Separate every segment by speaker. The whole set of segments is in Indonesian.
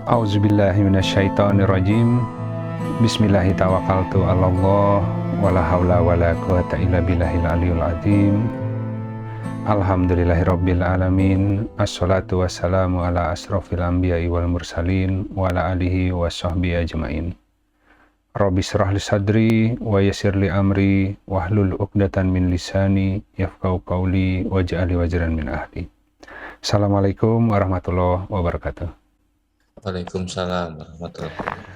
Speaker 1: Auzubillahiminasyaitonirrajim. Bismillahirrahmanirrahim. Wala hawla wala quwata illa billahil aliyul azim. Alhamdulillahirabbil alamin. Assalatu wassalamu ala asrofil anbiya'i wal mursalin wa ala alihi washabbihi ajmain. Rabbi shrah li sadri wa yassir li amri wahlul 'uqdatan min lisani yafqahu qawli waj'al li wazran min ahli. Assalamualaikum warahmatullahi wabarakatuh.
Speaker 2: Waalaikumsalam warahmatullahi wabarakatuh.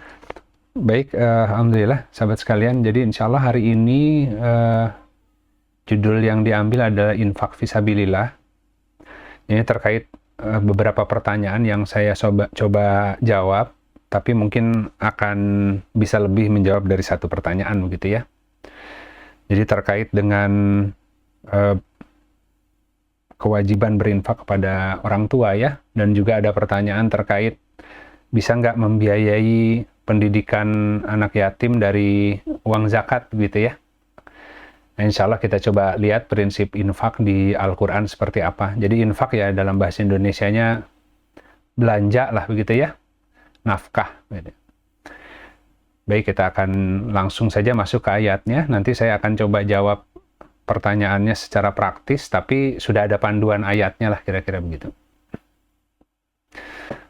Speaker 1: Baik, alhamdulillah sahabat sekalian. Jadi insya Allah hari ini judul yang diambil adalah infak fisabilillah. Ini terkait beberapa pertanyaan yang saya coba jawab, tapi mungkin akan bisa lebih menjawab dari satu pertanyaan begitu ya. Jadi terkait dengan kewajiban berinfak kepada orang tua ya, dan juga ada pertanyaan terkait bisa nggak membiayai pendidikan anak yatim dari uang zakat gitu ya. Nah, insya Allah kita coba lihat prinsip infak di Al-Quran seperti apa. Jadi infak ya dalam bahasa Indonesianya belanja lah begitu ya, nafkah gitu. Baik, kita akan langsung saja masuk ke ayatnya. Nanti saya akan coba jawab pertanyaannya secara praktis, tapi sudah ada panduan ayatnya lah kira-kira begitu.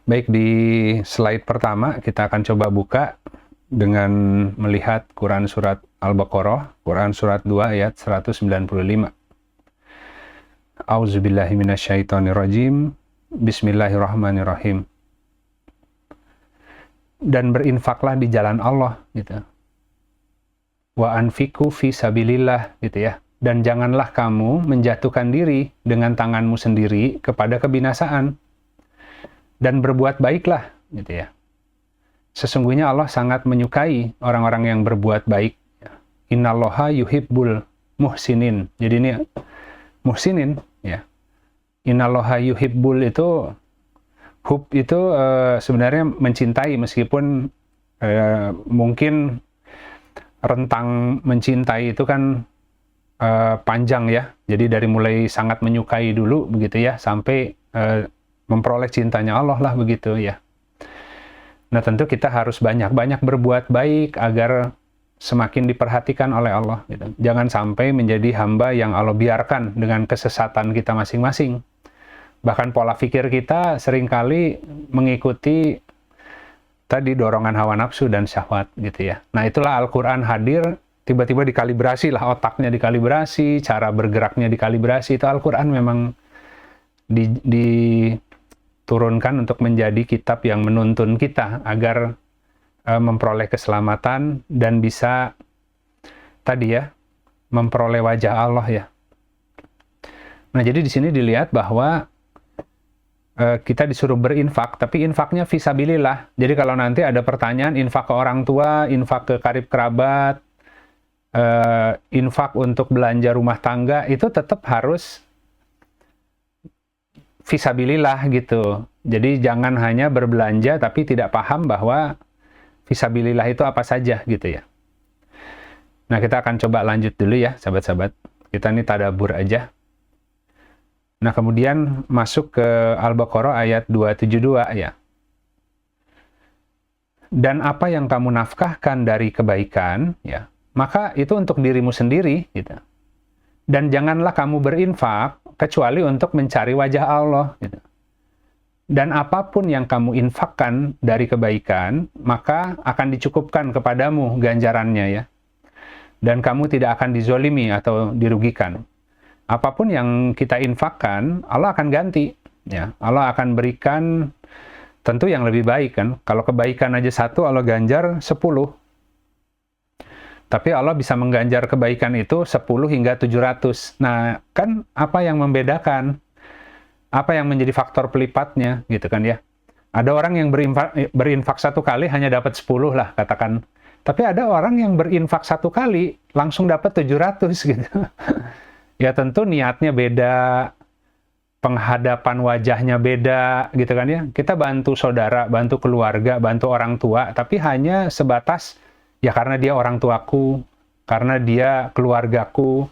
Speaker 1: Baik, di slide pertama kita akan coba buka dengan melihat Quran surat Al-Baqarah, Quran surat 2 ayat 195. Auzubillahiminasyaitonirrajim. Bismillahirrahmanirrahim. Dan berinfaklah di jalan Allah gitu. Wa anfiqu fi sabilillah gitu ya. Dan janganlah kamu menjatuhkan diri dengan tanganmu sendiri kepada kebinasaan. Dan berbuat baiklah gitu ya. Sesungguhnya Allah sangat menyukai orang-orang yang berbuat baik. Innallaha yuhibbul muhsinin. Jadi ini muhsinin ya. Innallaha yuhibbul itu hub itu sebenarnya mencintai, meskipun mungkin rentang mencintai itu kan panjang ya. Jadi dari mulai sangat menyukai dulu begitu ya sampai memperoleh cintanya Allah lah begitu ya. Nah tentu kita harus banyak-banyak berbuat baik agar semakin diperhatikan oleh Allah gitu. Jangan sampai menjadi hamba yang Allah biarkan dengan kesesatan kita masing-masing. Bahkan pola pikir kita seringkali mengikuti tadi dorongan hawa nafsu dan syahwat gitu ya. Nah itulah Al-Quran hadir, tiba-tiba dikalibrasi lah, otaknya dikalibrasi, cara bergeraknya dikalibrasi. Itu Al-Quran memang diturunkan untuk menjadi kitab yang menuntun kita agar memperoleh keselamatan dan bisa tadi ya memperoleh wajah Allah ya. Nah jadi di sini dilihat bahwa kita disuruh berinfak, tapi infaknya fisabilillah. Jadi kalau nanti ada pertanyaan infak ke orang tua, infak ke karib kerabat, infak untuk belanja rumah tangga, itu tetap harus fisabilillah gitu. Jadi jangan hanya berbelanja tapi tidak paham bahwa fisabilillah itu apa saja gitu ya. Nah kita akan coba lanjut dulu ya sahabat-sahabat. Kita ini tadabbur aja. Nah kemudian masuk ke Al-Baqarah ayat 272 ya. Dan apa yang kamu nafkahkan dari kebaikan ya, maka itu untuk dirimu sendiri gitu. Dan janganlah kamu berinfak kecuali untuk mencari wajah Allah gitu. Dan apapun yang kamu infakkan dari kebaikan, maka akan dicukupkan kepadamu ganjarannya ya. Dan kamu tidak akan dizolimi atau dirugikan. Apapun yang kita infakkan, Allah akan ganti ya. Allah akan berikan tentu yang lebih baik kan. Kalau kebaikan aja satu, Allah ganjar 10. Tapi Allah bisa mengganjar kebaikan itu 10 hingga 700. Nah, kan apa yang membedakan? Apa yang menjadi faktor pelipatnya gitu kan ya? Ada orang yang berinfak satu kali hanya dapat 10 lah katakan. Tapi ada orang yang berinfak satu kali langsung dapat 700 gitu. Ya tentu niatnya beda, penghadapan wajahnya beda gitu kan ya. Kita bantu saudara, bantu keluarga, bantu orang tua, tapi hanya sebatas ya karena dia orang tuaku, karena dia keluargaku,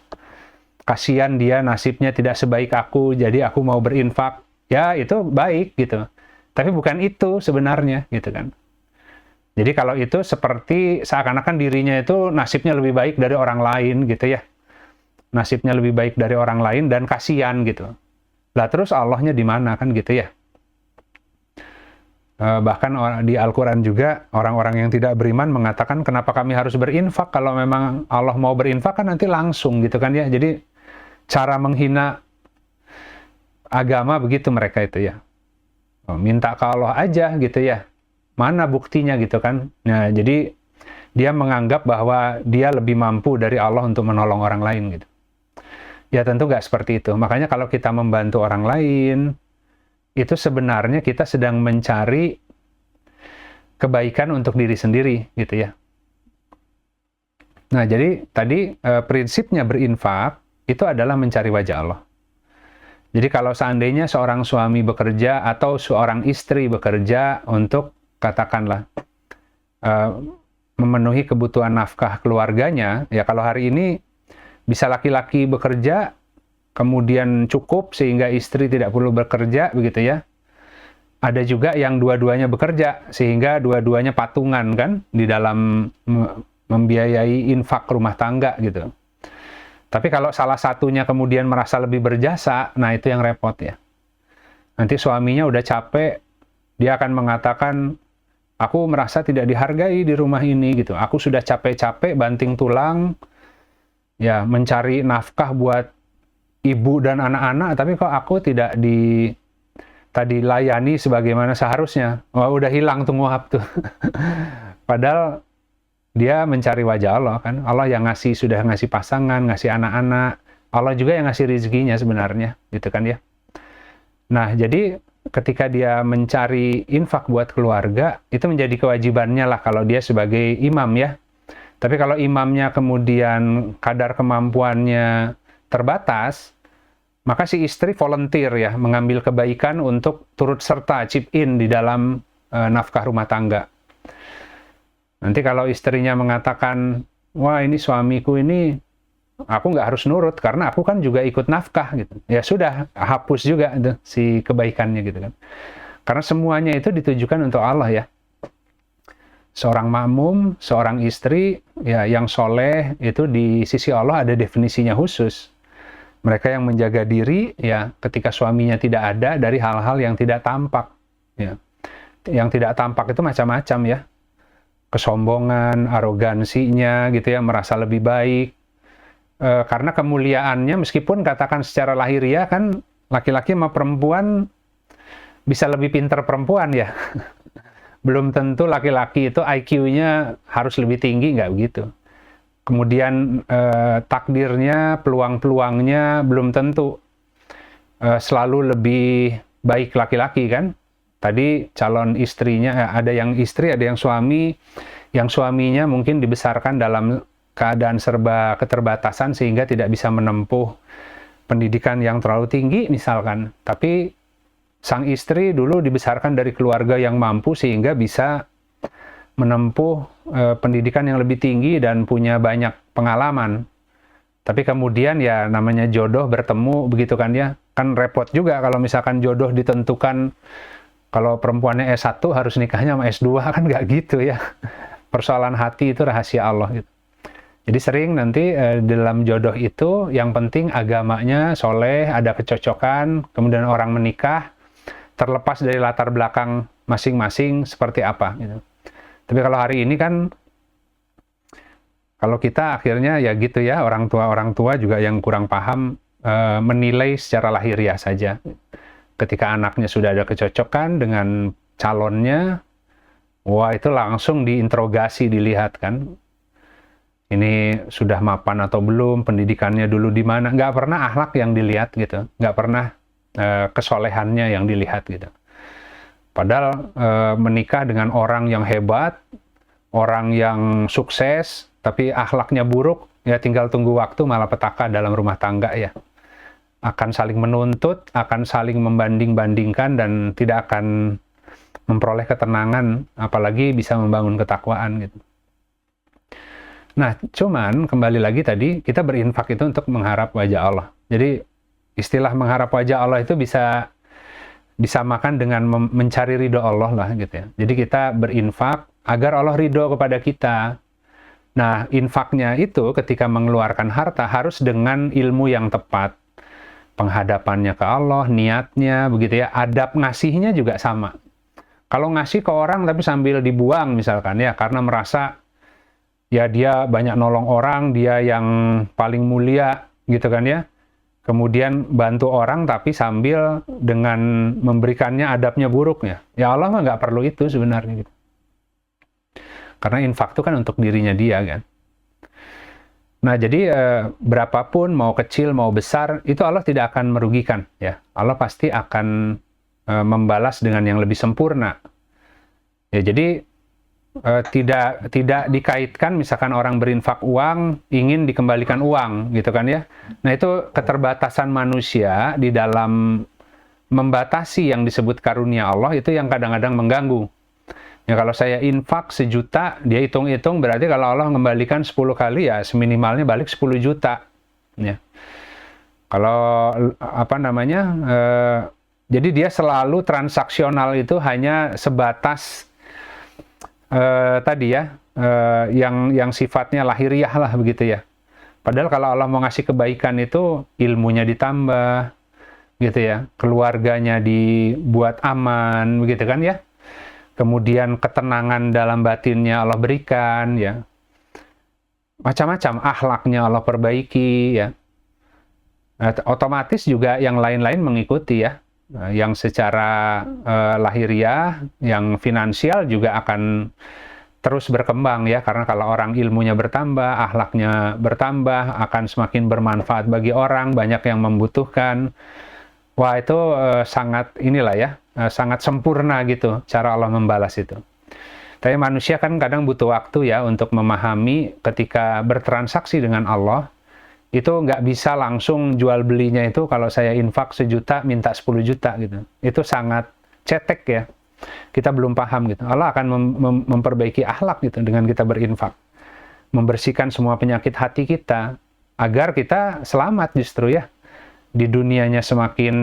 Speaker 1: kasihan dia nasibnya tidak sebaik aku, jadi aku mau berinfak. Ya itu baik gitu. Tapi bukan itu sebenarnya, gitu kan. Jadi kalau itu seperti seakan-akan dirinya itu nasibnya lebih baik dari orang lain, gitu ya. Nasibnya lebih baik dari orang lain dan kasihan gitu. Lah terus Allahnya di mana kan gitu ya. Bahkan di Al-Quran juga orang-orang yang tidak beriman mengatakan kenapa kami harus berinfak, kalau memang Allah mau berinfak kan nanti langsung gitu kan ya. Jadi cara menghina agama begitu mereka itu ya. Minta ke Allah aja gitu ya. Mana buktinya gitu kan. Nah jadi dia menganggap bahwa dia lebih mampu dari Allah untuk menolong orang lain gitu. Ya tentu nggak seperti itu. Makanya kalau kita membantu orang lain, itu sebenarnya kita sedang mencari kebaikan untuk diri sendiri, gitu ya. Nah, jadi tadi prinsipnya berinfak itu adalah mencari wajah Allah. Jadi kalau seandainya seorang suami bekerja atau seorang istri bekerja untuk, katakanlah, memenuhi kebutuhan nafkah keluarganya, ya kalau hari ini bisa laki-laki bekerja, kemudian cukup sehingga istri tidak perlu bekerja, begitu ya. Ada juga yang dua-duanya bekerja, sehingga dua-duanya patungan kan, di dalam membiayai infak rumah tangga gitu. Tapi kalau salah satunya kemudian merasa lebih berjasa, nah itu yang repot ya. Nanti suaminya udah capek, dia akan mengatakan, aku merasa tidak dihargai di rumah ini gitu. Aku sudah capek-capek banting tulang, ya mencari nafkah buat ibu dan anak-anak, tapi kok aku tidak tadi layani sebagaimana seharusnya. Wah, udah hilang tuh muhab tuh. Padahal dia mencari wajah Allah kan. Allah yang sudah ngasih pasangan, ngasih anak-anak. Allah juga yang ngasih rezekinya sebenarnya, gitu kan ya. Nah, jadi ketika dia mencari infak buat keluarga, itu menjadi kewajibannya lah kalau dia sebagai imam ya. Tapi kalau imamnya kemudian kadar kemampuannya terbatas, maka si istri volunteer ya, mengambil kebaikan untuk turut serta chip in di dalam nafkah rumah tangga. Nanti kalau istrinya mengatakan, wah ini suamiku ini, aku nggak harus nurut karena aku kan juga ikut nafkah gitu. Ya sudah, hapus juga itu, si kebaikannya gitu kan. Karena semuanya itu ditujukan untuk Allah ya. Seorang makmum, seorang istri ya yang soleh itu di sisi Allah ada definisinya khusus. Mereka yang menjaga diri ya ketika suaminya tidak ada dari hal-hal yang tidak tampak ya. Yang tidak tampak itu macam-macam ya. Kesombongan, arogansinya gitu ya, merasa lebih baik. Karena kemuliaannya meskipun katakan secara lahiriah kan laki-laki sama perempuan bisa lebih pintar perempuan ya. Belum tentu laki-laki itu IQ-nya harus lebih tinggi, nggak begitu. Kemudian takdirnya, peluang-peluangnya belum tentu selalu lebih baik laki-laki kan. Tadi calon istrinya, ada yang istri, ada yang suami. Yang suaminya mungkin dibesarkan dalam keadaan serba keterbatasan sehingga tidak bisa menempuh pendidikan yang terlalu tinggi misalkan. Tapi sang istri dulu dibesarkan dari keluarga yang mampu sehingga bisa menempuh pendidikan yang lebih tinggi dan punya banyak pengalaman. Tapi kemudian ya namanya jodoh bertemu begitu kan ya. Kan repot juga kalau misalkan jodoh ditentukan kalau perempuannya S1 harus nikahnya sama S2 kan nggak gitu ya. Persoalan hati itu rahasia Allah gitu. Jadi sering nanti dalam jodoh itu yang penting agamanya soleh, ada kecocokan, kemudian orang menikah terlepas dari latar belakang masing-masing seperti apa gitu. Tapi kalau hari ini kan, kalau kita akhirnya ya gitu ya, orang tua juga yang kurang paham menilai secara lahiriah saja. Ketika anaknya sudah ada kecocokan dengan calonnya, wah itu langsung diinterogasi, dilihat kan. Ini sudah mapan atau belum, pendidikannya dulu di mana. Nggak pernah akhlak yang dilihat gitu, nggak pernah kesolehannya yang dilihat gitu. Padahal menikah dengan orang yang hebat, orang yang sukses, tapi akhlaknya buruk, ya tinggal tunggu waktu malapetaka dalam rumah tangga ya. Akan saling menuntut, akan saling membanding-bandingkan, dan tidak akan memperoleh ketenangan, apalagi bisa membangun ketakwaan gitu. Nah, cuman kembali lagi tadi, kita berinfak itu untuk mengharap wajah Allah. Jadi, istilah mengharap wajah Allah itu bisa disamakan dengan mencari ridho Allah lah gitu ya. Jadi kita berinfak agar Allah ridho kepada kita. Nah, infaknya itu ketika mengeluarkan harta harus dengan ilmu yang tepat. Penghadapannya ke Allah, niatnya, begitu ya. Adab ngasihnya juga sama. Kalau ngasih ke orang tapi sambil dibuang misalkan ya, karena merasa ya dia banyak nolong orang, dia yang paling mulia gitu kan ya. Kemudian bantu orang tapi sambil dengan memberikannya adabnya buruk ya. Ya Allah mah nggak perlu itu sebenarnya gitu. Karena infak itu kan untuk dirinya dia kan. Nah jadi berapapun mau kecil mau besar itu Allah tidak akan merugikan ya. Allah pasti akan membalas dengan yang lebih sempurna. Ya jadi tidak dikaitkan misalkan orang berinfak uang ingin dikembalikan uang gitu kan ya. Nah itu keterbatasan manusia di dalam membatasi yang disebut karunia Allah itu yang kadang-kadang mengganggu. Ya kalau saya infak 1 juta, dia hitung-hitung berarti kalau Allah mengembalikan 10 kali ya seminimalnya balik 10 juta. Ya. Kalau apa namanya, jadi dia selalu transaksional itu hanya sebatas tadi ya, yang sifatnya lahiriah lah begitu ya. Padahal kalau Allah mau ngasih kebaikan itu ilmunya ditambah, gitu ya, keluarganya dibuat aman, begitu kan ya. Kemudian ketenangan dalam batinnya Allah berikan ya, macam-macam akhlaknya Allah perbaiki ya. Otomatis juga yang lain-lain mengikuti ya, yang secara lahiriah, yang finansial juga akan terus berkembang ya, karena kalau orang ilmunya bertambah, akhlaknya bertambah, akan semakin bermanfaat bagi orang, banyak yang membutuhkan. Wah itu sangat inilah ya, sangat sempurna gitu cara Allah membalas itu. Tapi manusia kan kadang butuh waktu ya untuk memahami ketika bertransaksi dengan Allah, itu nggak bisa langsung jual belinya itu kalau saya infak 1 juta minta 10 juta gitu. Itu sangat cetek ya. Kita belum paham gitu. Allah akan memperbaiki akhlak gitu dengan kita berinfak. Membersihkan semua penyakit hati kita agar kita selamat justru ya. Di dunianya semakin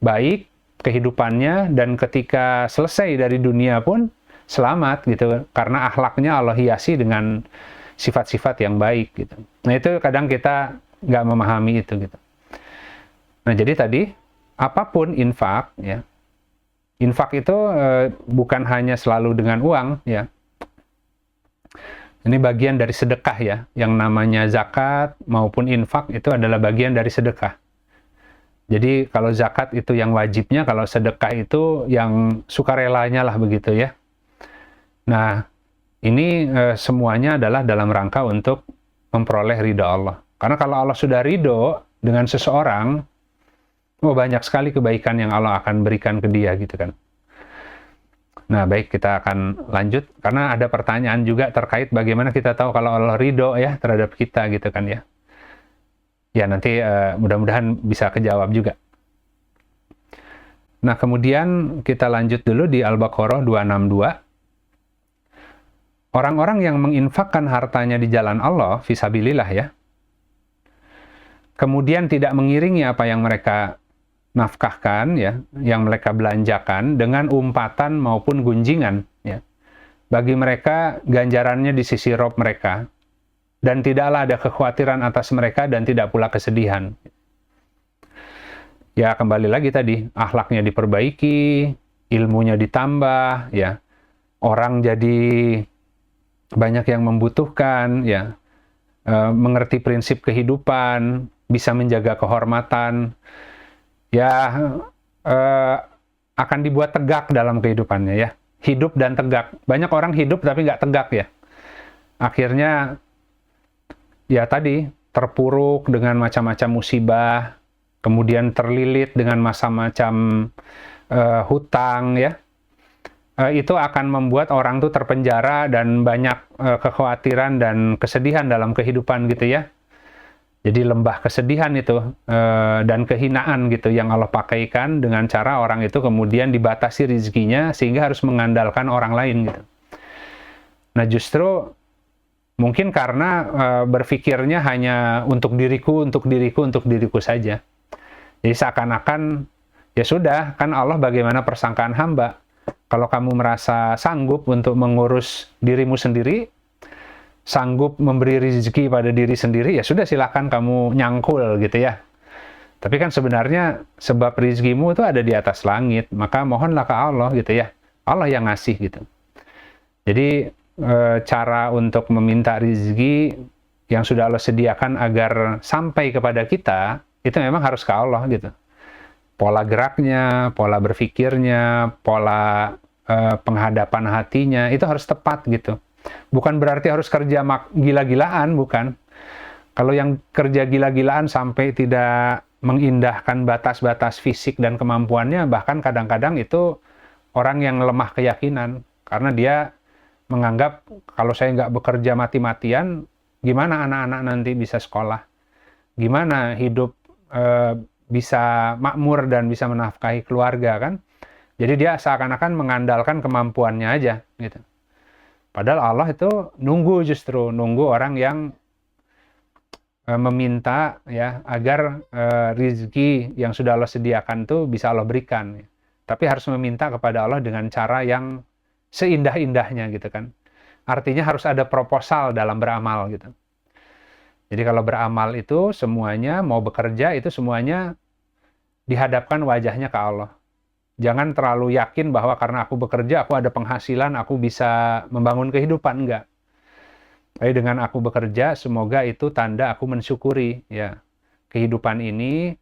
Speaker 1: baik kehidupannya, dan ketika selesai dari dunia pun selamat gitu, karena akhlaknya Allah hiasi dengan sifat-sifat yang baik gitu. Nah itu kadang kita nggak memahami itu gitu. Nah jadi tadi apapun infak ya, infak itu bukan hanya selalu dengan uang ya. Ini bagian dari sedekah ya, yang namanya zakat maupun infak itu adalah bagian dari sedekah. Jadi kalau zakat itu yang wajibnya, kalau sedekah itu yang sukarelanya lah begitu ya. Nah, ini semuanya adalah dalam rangka untuk memperoleh ridho Allah. Karena kalau Allah sudah ridho dengan seseorang, banyak sekali kebaikan yang Allah akan berikan ke dia gitu kan. Nah, baik, kita akan lanjut karena ada pertanyaan juga terkait bagaimana kita tahu kalau Allah ridho ya terhadap kita gitu kan ya. Ya nanti mudah-mudahan bisa kejawab juga. Nah kemudian kita lanjut dulu di Al-Baqarah 262. Orang-orang yang menginfakkan hartanya di jalan Allah, fisabilillah ya, kemudian tidak mengiringi apa yang mereka nafkahkan ya, yang mereka belanjakan dengan umpatan maupun gunjingan ya, bagi mereka ganjarannya di sisi Rabb mereka, dan tidaklah ada kekhawatiran atas mereka dan tidak pula kesedihan. Ya kembali lagi tadi, akhlaknya diperbaiki, ilmunya ditambah, ya orang jadi banyak yang membutuhkan, ya mengerti prinsip kehidupan, bisa menjaga kehormatan, ya akan dibuat tegak dalam kehidupannya ya, hidup dan tegak. Banyak orang hidup tapi nggak tegak ya, akhirnya ya tadi terpuruk dengan macam-macam musibah, kemudian terlilit dengan macam-macam hutang ya. Itu akan membuat orang tuh terpenjara dan banyak kekhawatiran dan kesedihan dalam kehidupan gitu ya. Jadi lembah kesedihan itu dan kehinaan gitu yang Allah pakaikan dengan cara orang itu kemudian dibatasi rezekinya sehingga harus mengandalkan orang lain gitu. Nah justru mungkin karena berpikirnya hanya untuk diriku saja. Jadi seakan-akan ya sudah, kan Allah bagaimana persangkaan hamba. Kalau kamu merasa sanggup untuk mengurus dirimu sendiri, sanggup memberi rezeki pada diri sendiri, ya sudah silakan kamu nyangkul gitu ya. Tapi kan sebenarnya sebab rezekimu itu ada di atas langit, maka mohonlah ke Allah gitu ya. Allah yang ngasih gitu. Jadi cara untuk meminta rezeki yang sudah Allah sediakan agar sampai kepada kita, itu memang harus ke Allah gitu. Pola geraknya, pola berpikirnya, pola penghadapan hatinya, itu harus tepat gitu. Bukan berarti harus kerja gila-gilaan, bukan. Kalau yang kerja gila-gilaan sampai tidak mengindahkan batas-batas fisik dan kemampuannya, bahkan kadang-kadang itu orang yang lemah keyakinan. Karena dia menganggap, kalau saya nggak bekerja mati-matian, gimana anak-anak nanti bisa sekolah? Gimana hidup bisa makmur dan bisa menafkahi keluarga kan? Jadi dia seakan-akan mengandalkan kemampuannya aja gitu. Padahal Allah itu justru nunggu orang yang meminta ya agar rezeki yang sudah Allah sediakan tuh bisa Allah berikan. Tapi harus meminta kepada Allah dengan cara yang seindah-indahnya gitu kan. Artinya harus ada proposal dalam beramal gitu. Jadi kalau beramal itu semuanya, mau bekerja itu semuanya dihadapkan wajahnya ke Allah. Jangan terlalu yakin bahwa karena aku bekerja, aku ada penghasilan, aku bisa membangun kehidupan, enggak. Tapi dengan aku bekerja, semoga itu tanda aku mensyukuri ya kehidupan ini,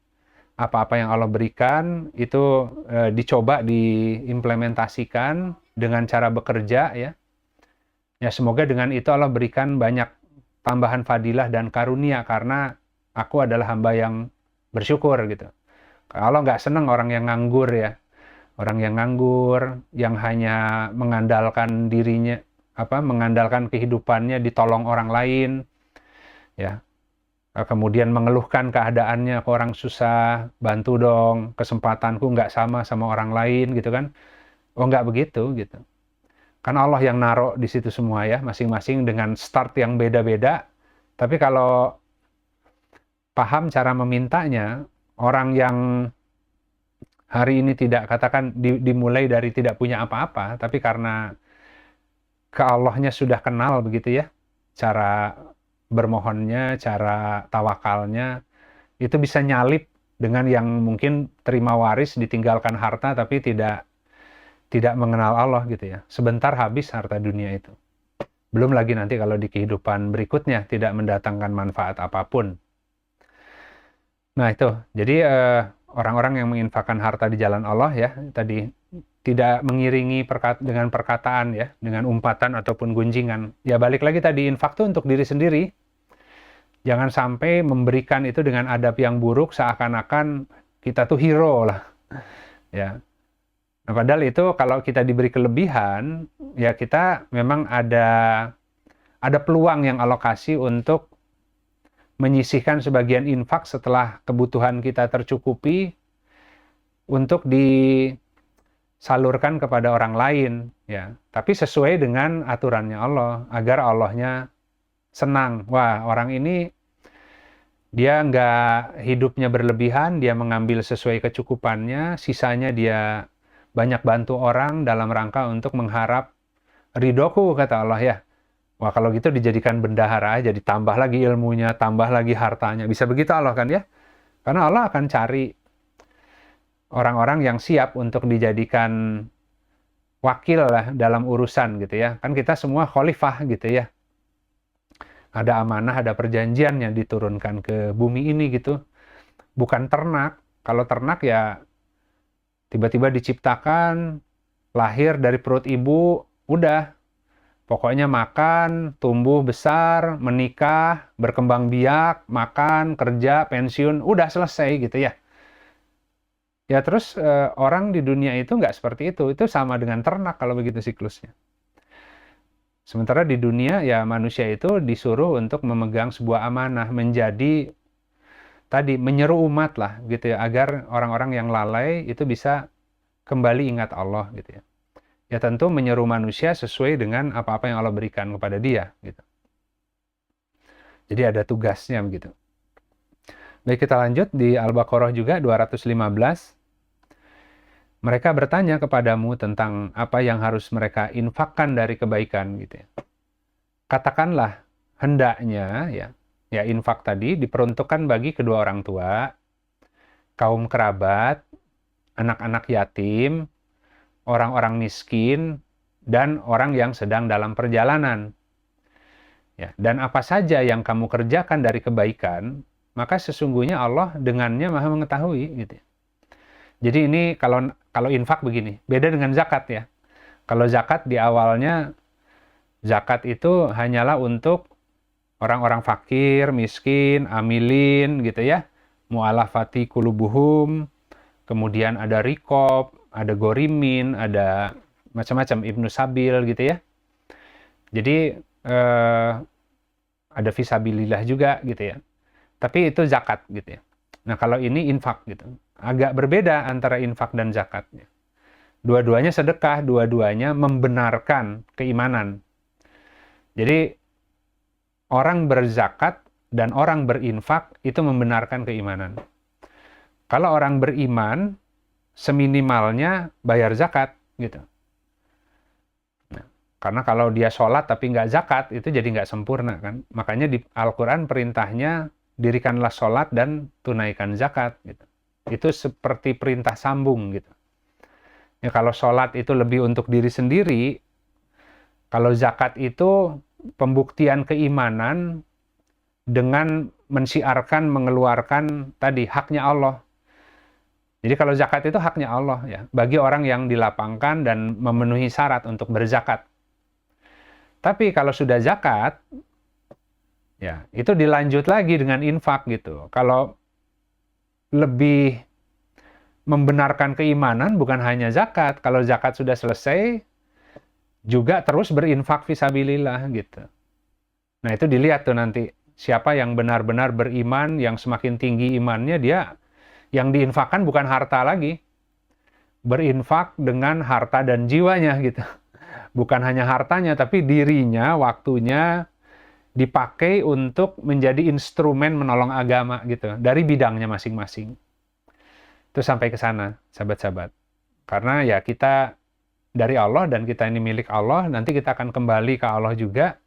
Speaker 1: apa-apa yang Allah berikan itu dicoba diimplementasikan dengan cara bekerja ya. Ya semoga dengan itu Allah berikan banyak tambahan fadilah dan karunia karena aku adalah hamba yang bersyukur gitu. Kalau nggak senang orang yang nganggur ya, orang yang nganggur, yang hanya mengandalkan dirinya, mengandalkan kehidupannya ditolong orang lain, ya. Kemudian mengeluhkan keadaannya ke orang susah, bantu dong, kesempatanku nggak sama orang lain gitu kan. Oh nggak begitu gitu. Kan Allah yang naruh di situ semua ya, masing-masing dengan start yang beda-beda. Tapi kalau paham cara memintanya, orang yang hari ini tidak katakan dimulai dari tidak punya apa-apa, tapi karena ke Allahnya sudah kenal begitu ya, cara bermohonnya, cara tawakalnya, itu bisa nyalip dengan yang mungkin terima waris, ditinggalkan harta, tapi tidak mengenal Allah gitu ya. Sebentar habis harta dunia itu. Belum lagi nanti kalau di kehidupan berikutnya tidak mendatangkan manfaat apapun. Nah itu, jadi orang-orang yang menginfakkan harta di jalan Allah ya, tadi tidak mengiringi dengan perkataan ya, dengan umpatan ataupun gunjingan. Ya balik lagi tadi, infak itu untuk diri sendiri. Jangan sampai memberikan itu dengan adab yang buruk seakan-akan kita tuh hero lah. Ya. Nah, padahal itu kalau kita diberi kelebihan, ya kita memang ada peluang yang alokasi untuk menyisihkan sebagian infak setelah kebutuhan kita tercukupi untuk disalurkan kepada orang lain, ya. Tapi sesuai dengan aturannya Allah, agar Allahnya senang. Wah, orang ini dia nggak hidupnya berlebihan, dia mengambil sesuai kecukupannya, sisanya dia banyak bantu orang dalam rangka untuk mengharap ridhoku, kata Allah ya. Wah kalau gitu dijadikan bendahara aja, ditambah lagi ilmunya, tambah lagi hartanya. Bisa begitu Allah kan ya? Karena Allah akan cari orang-orang yang siap untuk dijadikan wakil lah dalam urusan gitu ya. Kan kita semua khalifah gitu ya. Ada amanah, ada perjanjian yang diturunkan ke bumi ini gitu. Bukan ternak. Kalau ternak ya tiba-tiba diciptakan, lahir dari perut ibu, udah. Pokoknya makan, tumbuh besar, menikah, berkembang biak, makan, kerja, pensiun, udah selesai gitu ya. Ya terus orang di dunia itu nggak seperti itu. Itu sama dengan ternak kalau begitu siklusnya. Sementara di dunia ya manusia itu disuruh untuk memegang sebuah amanah, menjadi tadi menyeru umat lah gitu ya, agar orang-orang yang lalai itu bisa kembali ingat Allah gitu ya. Ya tentu menyeru manusia sesuai dengan apa-apa yang Allah berikan kepada dia gitu. Jadi ada tugasnya begitu. Baik, kita lanjut di Al-Baqarah juga 215. Mereka bertanya kepadamu tentang apa yang harus mereka infakkan dari kebaikan gitu ya. Katakanlah hendaknya ya infak tadi diperuntukkan bagi kedua orang tua, kaum kerabat, anak-anak yatim, orang-orang miskin, dan orang yang sedang dalam perjalanan. Ya, dan apa saja yang kamu kerjakan dari kebaikan, maka sesungguhnya Allah dengannya Maha mengetahui gitu ya. Jadi ini kalau infak begini, beda dengan zakat ya. Kalau zakat di awalnya, zakat itu hanyalah untuk orang-orang fakir, miskin, amilin gitu ya. Mu'alafati kulubuhum, kemudian ada rikob, ada gorimin, ada macam-macam ibnu sabil gitu ya. Jadi ada fisabilillah juga gitu ya. Tapi itu zakat gitu ya. Nah kalau ini infak gitu. Agak berbeda antara infak dan zakat. Dua-duanya sedekah, dua-duanya membenarkan keimanan. Jadi orang berzakat dan orang berinfak itu membenarkan keimanan. Kalau orang beriman, seminimalnya bayar zakat gitu. Nah, karena kalau dia sholat tapi nggak zakat, itu jadi nggak sempurna kan. Makanya di Al-Quran perintahnya dirikanlah sholat dan tunaikan zakat gitu. Itu seperti perintah sambung gitu. Ya, kalau sholat itu lebih untuk diri sendiri, kalau zakat itu pembuktian keimanan dengan mensiarkan, mengeluarkan tadi haknya Allah. Jadi kalau zakat itu haknya Allah ya, bagi orang yang dilapangkan dan memenuhi syarat untuk berzakat. Tapi kalau sudah zakat, ya itu dilanjut lagi dengan infak gitu. Kalau lebih membenarkan keimanan bukan hanya zakat. Kalau zakat sudah selesai, juga terus berinfak fisabilillah gitu. Nah itu dilihat tuh nanti siapa yang benar-benar beriman, yang semakin tinggi imannya, dia yang diinfakkan bukan harta lagi, berinfak dengan harta dan jiwanya gitu. Bukan hanya hartanya, tapi dirinya, waktunya dipakai untuk menjadi instrumen menolong agama gitu dari bidangnya masing-masing. Itu sampai ke sana, sahabat-sahabat. Karena ya kita dari Allah dan kita ini milik Allah, nanti kita akan kembali ke Allah juga.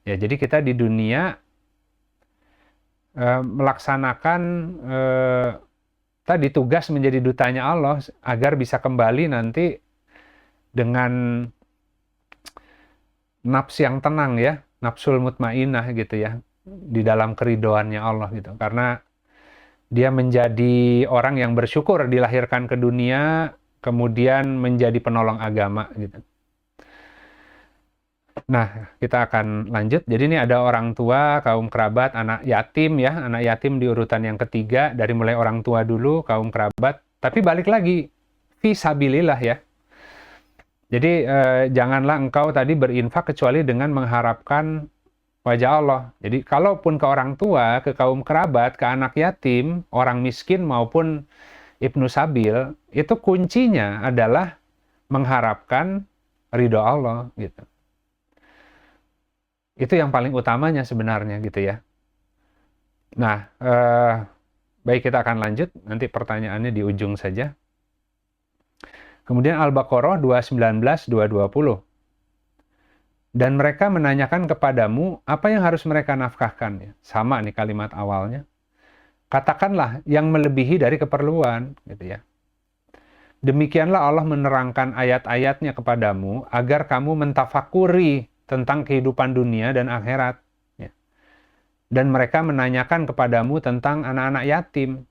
Speaker 1: Ya, jadi kita di dunia melaksanakan tadi tugas menjadi dutanya Allah agar bisa kembali nanti dengan nafs yang tenang ya, nafsul mutmainah gitu ya, di dalam keridoannya Allah gitu. Karena dia menjadi orang yang bersyukur dilahirkan ke dunia, kemudian menjadi penolong agama gitu. Nah, kita akan lanjut. Jadi ini ada orang tua, kaum kerabat, anak yatim ya. Anak yatim di urutan yang ketiga, dari mulai orang tua dulu, kaum kerabat. Tapi balik lagi, fisabilillah ya. Jadi janganlah engkau tadi berinfak kecuali dengan mengharapkan wajah Allah. Jadi kalaupun ke orang tua, ke kaum kerabat, ke anak yatim, orang miskin maupun ibnu sabil, itu kuncinya adalah mengharapkan ridho Allah gitu. Itu yang paling utamanya sebenarnya gitu ya. Nah, baik kita akan lanjut, nanti pertanyaannya di ujung saja. Kemudian Al-Baqarah 219-220. Dan mereka menanyakan kepadamu apa yang harus mereka nafkahkan. Ya. Sama nih kalimat awalnya. Katakanlah yang melebihi dari keperluan. Gitu ya. Demikianlah Allah menerangkan ayat-ayatnya kepadamu agar kamu mentafakuri tentang kehidupan dunia dan akhirat. Ya. Dan mereka menanyakan kepadamu tentang anak-anak yatim.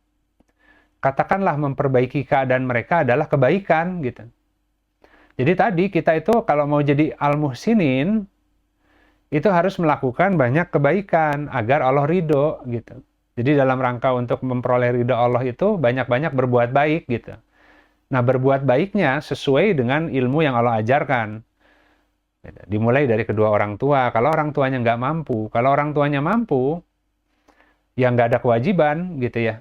Speaker 1: Katakanlah memperbaiki keadaan mereka adalah kebaikan. Gitu. Jadi tadi kita itu kalau mau jadi al-muhsinin, itu harus melakukan banyak kebaikan agar Allah ridho. Gitu. Jadi dalam rangka untuk memperoleh ridho Allah itu banyak-banyak berbuat baik. Gitu. Nah berbuat baiknya sesuai dengan ilmu yang Allah ajarkan. Dimulai dari kedua orang tua. Kalau orang tuanya nggak mampu, kalau orang tuanya mampu, ya nggak ada kewajiban gitu ya.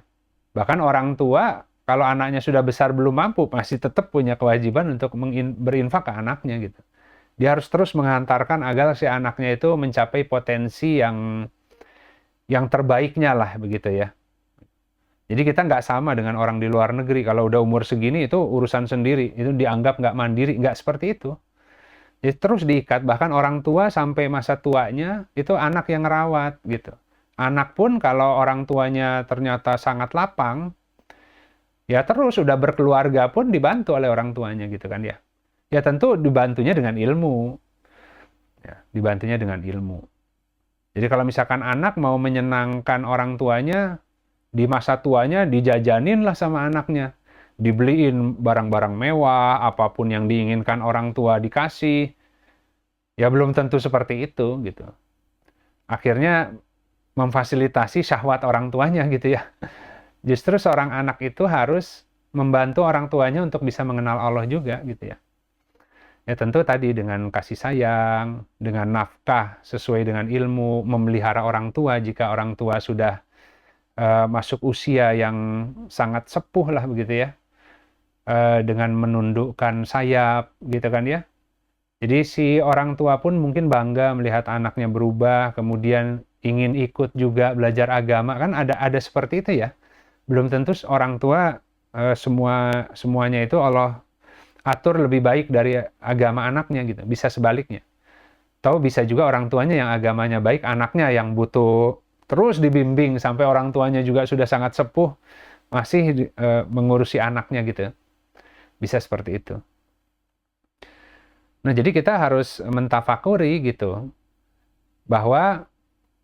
Speaker 1: Bahkan orang tua, kalau anaknya sudah besar belum mampu, masih tetap punya kewajiban untuk berinfak ke anaknya gitu. Dia harus terus menghantarkan agar si anaknya itu mencapai potensi yang terbaiknya lah begitu ya. Jadi kita nggak sama dengan orang di luar negeri. Kalau udah umur segini itu urusan sendiri, itu dianggap nggak mandiri, nggak seperti itu. Jadi terus diikat, bahkan orang tua sampai masa tuanya itu anak yang ngerawat gitu. Anak pun kalau orang tuanya ternyata sangat lapang, ya terus udah berkeluarga pun dibantu oleh orang tuanya gitu kan ya. Ya tentu dibantunya dengan ilmu. Ya, dibantunya dengan ilmu. Jadi kalau misalkan anak mau menyenangkan orang tuanya, di masa tuanya dijajanin lah sama anaknya. Dibeliin barang-barang mewah, apapun yang diinginkan orang tua dikasih. Ya belum tentu seperti itu gitu. Akhirnya memfasilitasi syahwat orang tuanya gitu ya. Justru seorang anak itu harus membantu orang tuanya untuk bisa mengenal Allah juga gitu ya. Ya tentu tadi dengan kasih sayang, dengan nafkah sesuai dengan ilmu, memelihara orang tua jika orang tua sudah masuk usia yang sangat sepuh lah begitu ya, dengan menundukkan sayap gitu kan ya. Jadi si orang tua pun mungkin bangga melihat anaknya berubah, kemudian ingin ikut juga belajar agama, kan ada seperti itu ya. Belum tentu orang tua semuanya itu Allah atur lebih baik dari agama anaknya gitu, bisa sebaliknya. Atau bisa juga orang tuanya yang agamanya baik, anaknya yang butuh terus dibimbing sampai orang tuanya juga sudah sangat sepuh, masih mengurusi anaknya gitu. Bisa seperti itu. Nah, jadi kita harus mentafakuri gitu, bahwa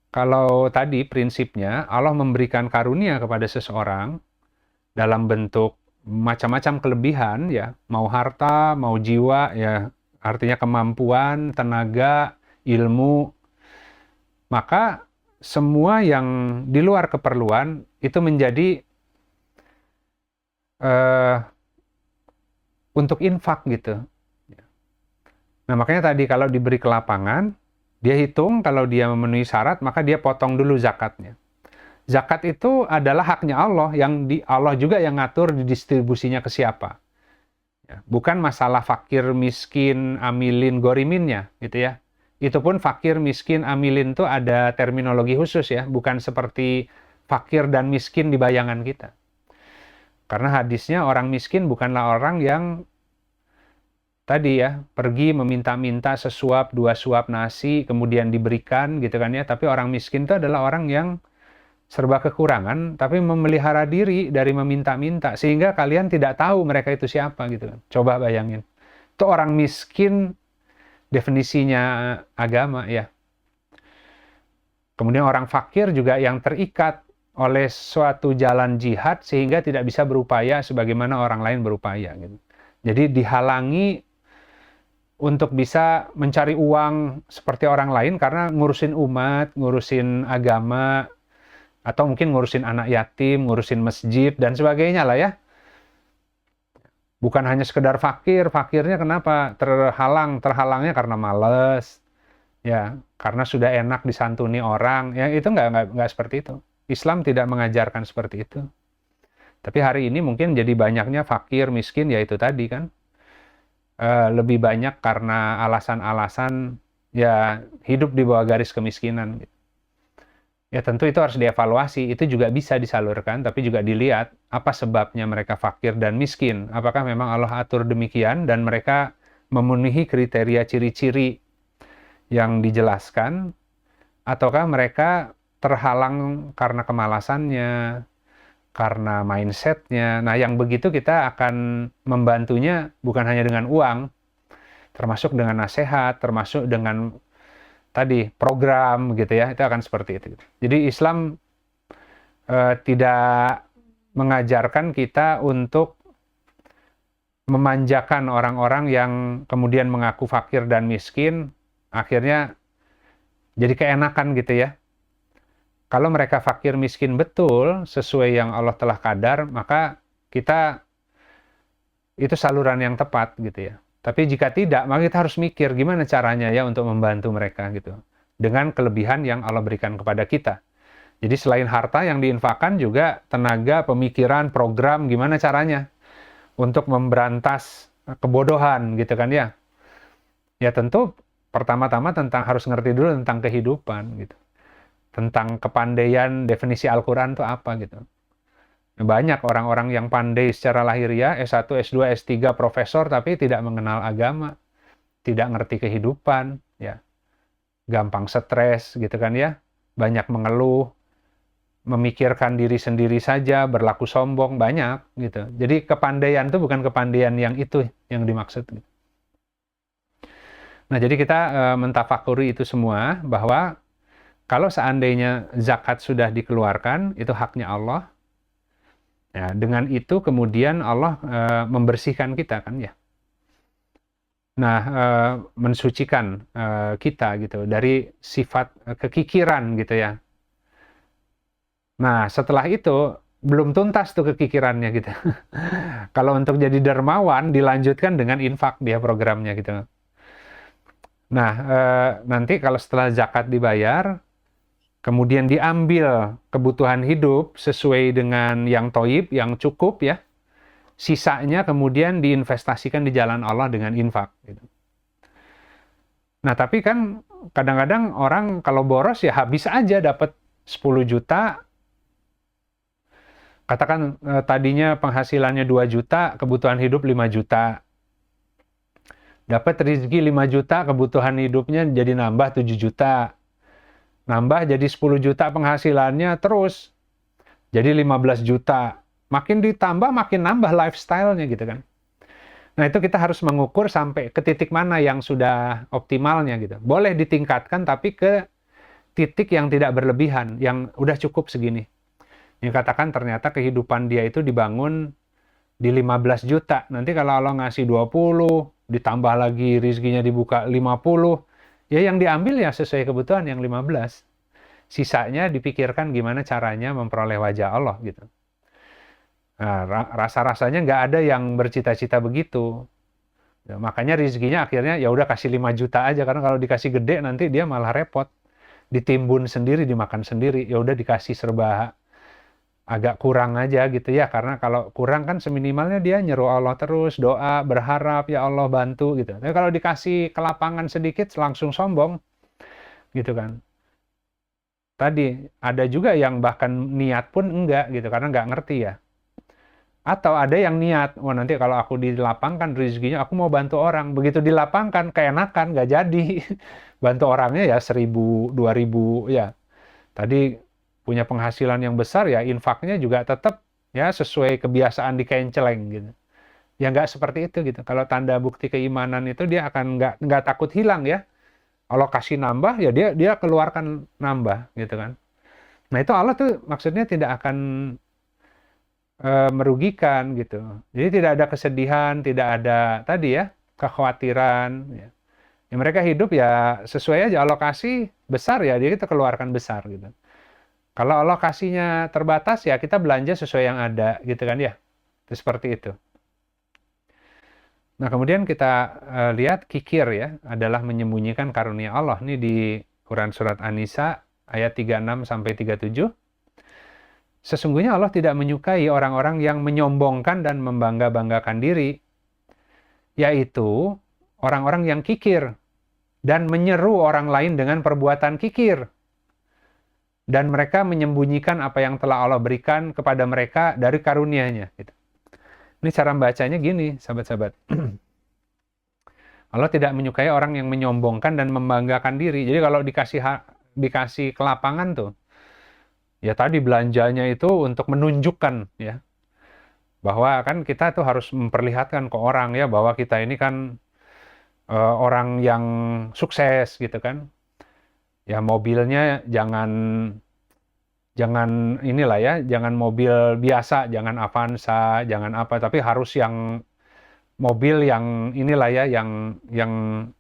Speaker 1: kalau tadi prinsipnya Allah memberikan karunia kepada seseorang dalam bentuk macam-macam kelebihan ya, mau harta, mau jiwa ya, artinya kemampuan, tenaga, ilmu, maka semua yang di luar keperluan itu menjadi untuk infak gitu. Nah, makanya tadi kalau diberi kelapangan, dia hitung kalau dia memenuhi syarat, maka dia potong dulu zakatnya. Zakat itu adalah haknya Allah, yang Allah juga yang ngatur didistribusinya ke siapa. Ya, bukan masalah fakir, miskin, amilin, goriminnya, gitu ya. Itu pun fakir, miskin, amilin itu ada terminologi khusus ya, bukan seperti fakir dan miskin di bayangan kita. Karena hadisnya orang miskin bukanlah orang yang tadi ya, pergi meminta-minta sesuap, 2 suap nasi, kemudian diberikan gitu kan ya. Tapi orang miskin itu adalah orang yang serba kekurangan, tapi memelihara diri dari meminta-minta, sehingga kalian tidak tahu mereka itu siapa gitu kan. Coba bayangin. Itu orang miskin definisinya agama ya. Kemudian orang fakir juga yang terikat oleh suatu jalan jihad, sehingga tidak bisa berupaya sebagaimana orang lain berupaya gitu. Jadi dihalangi untuk bisa mencari uang seperti orang lain karena ngurusin umat, ngurusin agama, atau mungkin ngurusin anak yatim, ngurusin masjid, dan sebagainya lah ya. Bukan hanya sekedar fakir, fakirnya kenapa? Terhalangnya karena males, ya, karena sudah enak disantuni orang, ya itu nggak seperti itu. Islam tidak mengajarkan seperti itu. Tapi hari ini mungkin jadi banyaknya fakir, miskin, ya itu tadi kan. Lebih banyak karena alasan-alasan ya hidup di bawah garis kemiskinan. Ya tentu itu harus dievaluasi, itu juga bisa disalurkan, tapi juga dilihat apa sebabnya mereka fakir dan miskin. Apakah memang Allah atur demikian dan mereka memenuhi kriteria ciri-ciri yang dijelaskan, ataukah mereka terhalang karena kemalasannya, karena mindsetnya. Nah, yang begitu kita akan membantunya bukan hanya dengan uang, termasuk dengan nasihat, termasuk dengan tadi program gitu ya, itu akan seperti itu. Jadi Islam tidak mengajarkan kita untuk memanjakan orang-orang yang kemudian mengaku fakir dan miskin, akhirnya jadi keenakan gitu ya. Kalau mereka fakir miskin betul, sesuai yang Allah telah kadar, maka kita itu saluran yang tepat gitu ya. Tapi jika tidak, maka kita harus mikir gimana caranya ya untuk membantu mereka gitu. Dengan kelebihan yang Allah berikan kepada kita. Jadi selain harta yang diinfakkan juga tenaga, pemikiran, program, gimana caranya untuk memberantas kebodohan gitu kan ya. Ya tentu pertama-tama harus ngerti dulu tentang kehidupan gitu. Tentang kepandaian definisi Al-Quran itu apa gitu. Banyak orang-orang yang pandai secara lahiriah, S1, S2, S3, profesor, tapi tidak mengenal agama, tidak ngerti kehidupan, ya, gampang stres gitu kan ya, banyak mengeluh, memikirkan diri sendiri saja, berlaku sombong, banyak gitu. Jadi kepandaian itu bukan kepandaian yang itu yang dimaksud. Nah, jadi kita mentafakuri itu semua, bahwa kalau seandainya zakat sudah dikeluarkan, itu haknya Allah. Ya, dengan itu kemudian Allah membersihkan kita kan ya. Nah, mensucikan kita gitu dari sifat kekikiran gitu ya. Nah, setelah itu belum tuntas tuh kekikirannya gitu. Kalau untuk jadi dermawan dilanjutkan dengan infak dia programnya gitu. Nah, nanti kalau setelah zakat dibayar, kemudian diambil kebutuhan hidup sesuai dengan yang toib, yang cukup ya, sisanya kemudian diinvestasikan di jalan Allah dengan infak. Gitu. Nah, tapi kan kadang-kadang orang kalau boros ya habis aja dapat 10 juta, katakan tadinya penghasilannya 2 juta, kebutuhan hidup 5 juta. Dapat rezeki 5 juta, kebutuhan hidupnya jadi nambah 7 juta. Nambah jadi 10 juta penghasilannya, terus jadi 15 juta. Makin ditambah, makin nambah lifestyle-nya gitu kan. Nah, itu kita harus mengukur sampai ke titik mana yang sudah optimalnya gitu. Boleh ditingkatkan, tapi ke titik yang tidak berlebihan, yang udah cukup segini. Yang katakan ternyata kehidupan dia itu dibangun di 15 juta. Nanti kalau Allah ngasih 20, ditambah lagi rezekinya dibuka 50, ya yang diambil ya sesuai kebutuhan yang 15. Sisanya dipikirkan gimana caranya memperoleh wajah Allah gitu. Nah, rasa-rasanya nggak ada yang bercita-cita begitu. Ya, makanya rezekinya akhirnya ya udah kasih 5 juta aja, karena kalau dikasih gede nanti dia malah repot. Ditimbun sendiri, dimakan sendiri. Ya udah dikasih serba agak kurang aja gitu ya, karena kalau kurang kan seminimalnya dia nyeru Allah terus, doa, berharap ya Allah bantu gitu. Tapi kalau dikasih kelapangan sedikit langsung sombong gitu kan. Tadi ada juga yang bahkan niat pun enggak gitu, karena nggak ngerti ya. Atau ada yang niat, oh nanti kalau aku dilapangkan rezekinya aku mau bantu orang. Begitu dilapangkan keenakan, nggak jadi. Bantu orangnya ya 1.000, 2.000 ya. Tadi punya penghasilan yang besar ya, infaknya juga tetap ya sesuai kebiasaan di kain celeng gitu. Ya nggak seperti itu gitu. Kalau tanda bukti keimanan itu dia akan nggak takut hilang ya. Allah kasih nambah ya dia keluarkan nambah gitu kan. Nah, itu Allah tuh maksudnya tidak akan merugikan gitu. Jadi tidak ada kesedihan, tidak ada tadi ya kekhawatiran ya. Ya mereka hidup ya sesuai aja, alokasi besar ya dia kita keluarkan besar gitu. Kalau alokasinya terbatas ya kita belanja sesuai yang ada gitu kan ya. Itu seperti itu. Nah, kemudian kita lihat kikir ya adalah menyembunyikan karunia Allah. Ini di Quran surat An-Nisa ayat 36 sampai 37. Sesungguhnya Allah tidak menyukai orang-orang yang menyombongkan dan membangga-banggakan diri, yaitu orang-orang yang kikir dan menyeru orang lain dengan perbuatan kikir. Dan mereka menyembunyikan apa yang telah Allah berikan kepada mereka dari karunia-Nya. Gitu. Ini cara membacanya gini, sahabat-sahabat. Allah tidak menyukai orang yang menyombongkan dan membanggakan diri. Jadi kalau dikasih kelapangan tuh, ya tadi belanjanya itu untuk menunjukkan ya, bahwa kan kita tuh harus memperlihatkan ke orang ya, bahwa kita ini kan orang yang sukses gitu kan. Ya mobilnya jangan inilah ya, jangan mobil biasa, jangan Avanza, jangan apa, tapi harus yang mobil yang inilah ya, yang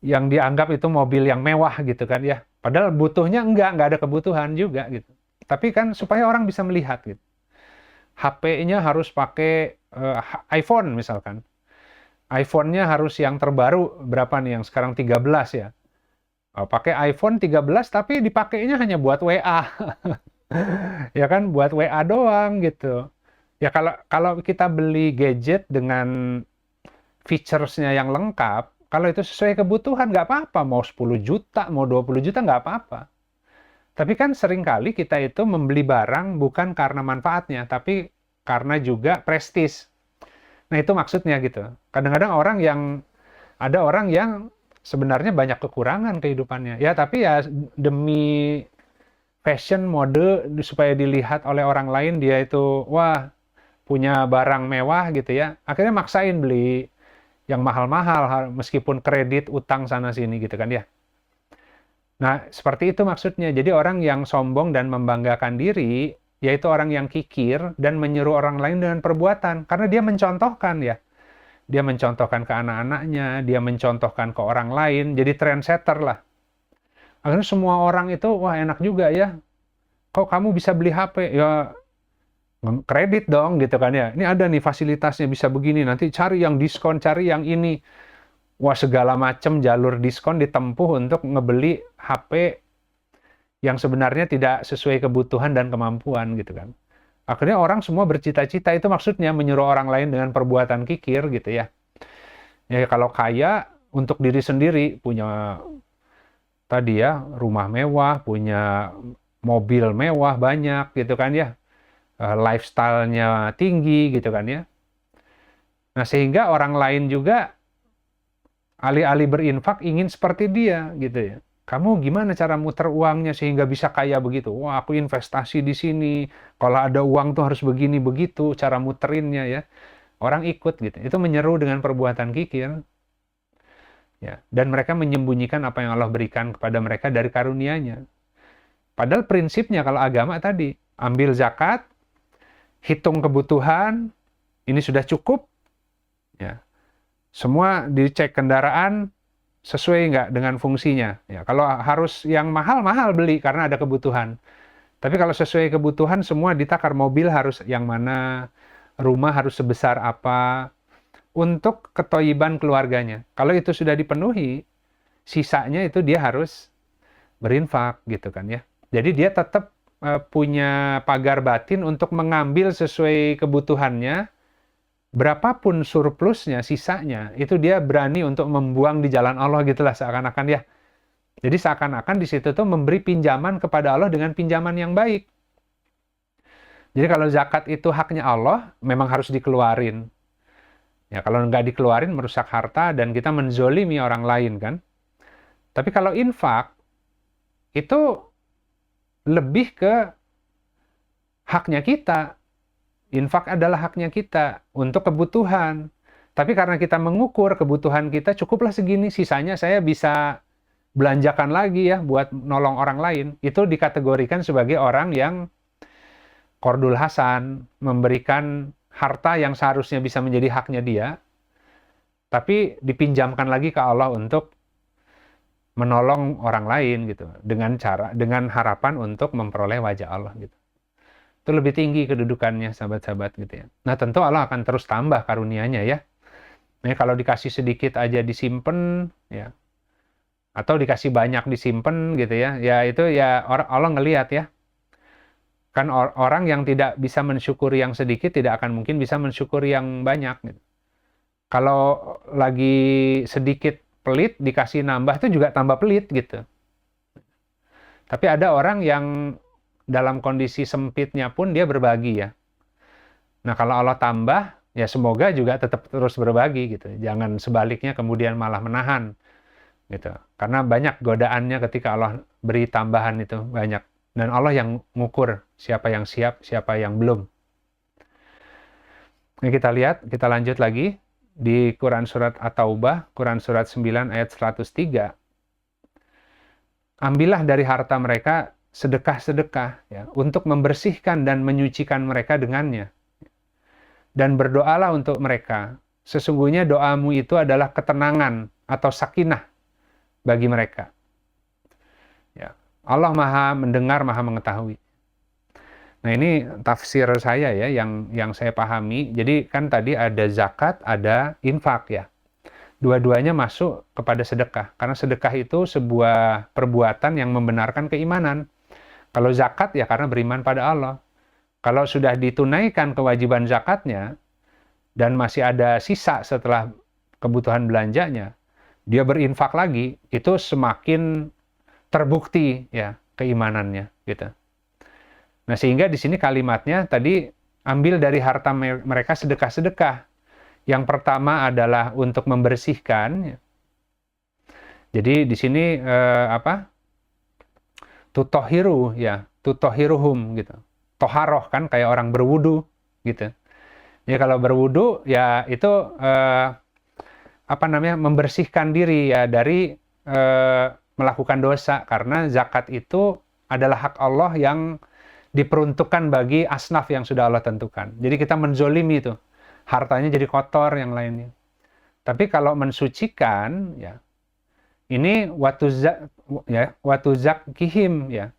Speaker 1: dianggap itu mobil yang mewah gitu kan ya. Padahal butuhnya nggak ada kebutuhan juga gitu. Tapi kan supaya orang bisa melihat gitu. HP-nya harus pakai iPhone misalkan. iPhone-nya harus yang terbaru, berapa nih yang sekarang 13 ya. Pakai iPhone 13 tapi dipakainya hanya buat WA. Ya kan, buat WA doang gitu. Ya kalau kita beli gadget dengan features-nya yang lengkap, kalau itu sesuai kebutuhan nggak apa-apa. Mau 10 juta, mau 20 juta nggak apa-apa. Tapi kan seringkali kita itu membeli barang bukan karena manfaatnya, tapi karena juga prestis. Nah, itu maksudnya gitu. Kadang-kadang ada orang yang sebenarnya banyak kekurangan kehidupannya. Ya, tapi ya demi fashion, mode, supaya dilihat oleh orang lain dia itu, wah, punya barang mewah gitu ya. Akhirnya maksain beli yang mahal-mahal, meskipun kredit, utang sana-sini gitu kan ya. Nah, seperti itu maksudnya. Jadi orang yang sombong dan membanggakan diri, yaitu orang yang kikir dan menyuruh orang lain dengan perbuatan. Karena dia mencontohkan ya. Dia mencontohkan ke anak-anaknya, dia mencontohkan ke orang lain, jadi trendsetter lah. Akhirnya semua orang itu, wah enak juga ya. Kok kamu bisa beli HP? Ya kredit dong gitu kan ya. Ini ada nih fasilitasnya bisa begini, nanti cari yang diskon, cari yang ini. Wah, segala macam jalur diskon ditempuh untuk ngebeli HP yang sebenarnya tidak sesuai kebutuhan dan kemampuan gitu kan. Akhirnya orang semua bercita-cita, itu maksudnya menyuruh orang lain dengan perbuatan kikir gitu ya. Ya kalau kaya untuk diri sendiri, punya tadi ya rumah mewah, punya mobil mewah banyak gitu kan ya. Lifestyle-nya tinggi gitu kan ya. Nah, sehingga orang lain juga alih-alih berinfak ingin seperti dia gitu ya. Kamu gimana cara muter uangnya sehingga bisa kaya begitu? Wah, aku investasi di sini. Kalau ada uang tuh harus begini begitu cara muterinnya ya. Orang ikut gitu. Itu menyeru dengan perbuatan kikir. Ya, dan mereka menyembunyikan apa yang Allah berikan kepada mereka dari karunia-Nya. Padahal prinsipnya kalau agama tadi, ambil zakat, hitung kebutuhan, ini sudah cukup. Ya. Semua dicek kendaraan sesuai nggak dengan fungsinya. Ya, kalau harus yang mahal-mahal beli karena ada kebutuhan. Tapi kalau sesuai kebutuhan semua ditakar, mobil harus yang mana, rumah harus sebesar apa, untuk ketoyiban keluarganya. Kalau itu sudah dipenuhi, sisanya itu dia harus berinfak gitu kan ya. Jadi dia tetap punya pagar batin untuk mengambil sesuai kebutuhannya. Berapapun surplusnya, sisanya, itu dia berani untuk membuang di jalan Allah gitulah seakan-akan ya. Jadi seakan-akan di situ tuh memberi pinjaman kepada Allah dengan pinjaman yang baik. Jadi kalau zakat itu haknya Allah, memang harus dikeluarin. Ya, kalau nggak dikeluarin merusak harta dan kita menzolimi orang lain kan. Tapi kalau infak, itu lebih ke haknya kita. Infak adalah haknya kita untuk kebutuhan. Tapi karena kita mengukur kebutuhan kita cukuplah segini, sisanya saya bisa belanjakan lagi ya buat nolong orang lain. Itu dikategorikan sebagai orang yang qardul hasan, memberikan harta yang seharusnya bisa menjadi haknya dia, tapi dipinjamkan lagi ke Allah untuk menolong orang lain gitu, dengan harapan untuk memperoleh wajah Allah gitu. Itu lebih tinggi kedudukannya sahabat-sahabat gitu ya. Nah, tentu Allah akan terus tambah karunia-Nya ya. Nah, kalau dikasih sedikit aja disimpan ya, atau dikasih banyak disimpan gitu ya, ya itu ya Allah ngelihat ya. Kan orang yang tidak bisa mensyukuri yang sedikit tidak akan mungkin bisa mensyukuri yang banyak gitu. Kalau lagi sedikit pelit dikasih nambah itu juga tambah pelit gitu. Tapi ada orang yang dalam kondisi sempitnya pun dia berbagi ya. Nah, kalau Allah tambah, ya semoga juga tetap terus berbagi gitu. Jangan sebaliknya kemudian malah menahan gitu. Karena banyak godaannya ketika Allah beri tambahan itu banyak. Dan Allah yang ngukur siapa yang siap, siapa yang belum. Ini kita lihat, kita lanjut lagi di Quran Surat At-Taubah, Quran Surat 9 ayat 103. Ambillah dari harta mereka sedekah-sedekah ya, untuk membersihkan dan menyucikan mereka dengannya. Dan berdoalah untuk mereka. Sesungguhnya doamu itu adalah ketenangan atau sakinah bagi mereka. Ya. Allah Maha mendengar, Maha mengetahui. Nah, ini tafsir saya ya yang saya pahami. Jadi kan tadi ada zakat, ada infak ya. Dua-duanya masuk kepada sedekah. Karena sedekah itu sebuah perbuatan yang membenarkan keimanan. Kalau zakat ya karena beriman pada Allah. Kalau sudah ditunaikan kewajiban zakatnya dan masih ada sisa setelah kebutuhan belanjanya, dia berinfak lagi, itu semakin terbukti ya keimanannya gitu. Nah, sehingga di sini kalimatnya tadi ambil dari harta mereka sedekah-sedekah. Yang pertama adalah untuk membersihkan. Jadi di sini tutohiru ya, tutohiruhum gitu. Toharoh kan kayak orang berwudu gitu. Ya kalau berwudu ya itu membersihkan diri ya dari melakukan dosa, karena zakat itu adalah hak Allah yang diperuntukkan bagi asnaf yang sudah Allah tentukan. Jadi kita menzolimi itu, hartanya jadi kotor yang lainnya. Tapi kalau mensucikan ya, ini watu zakihim ya.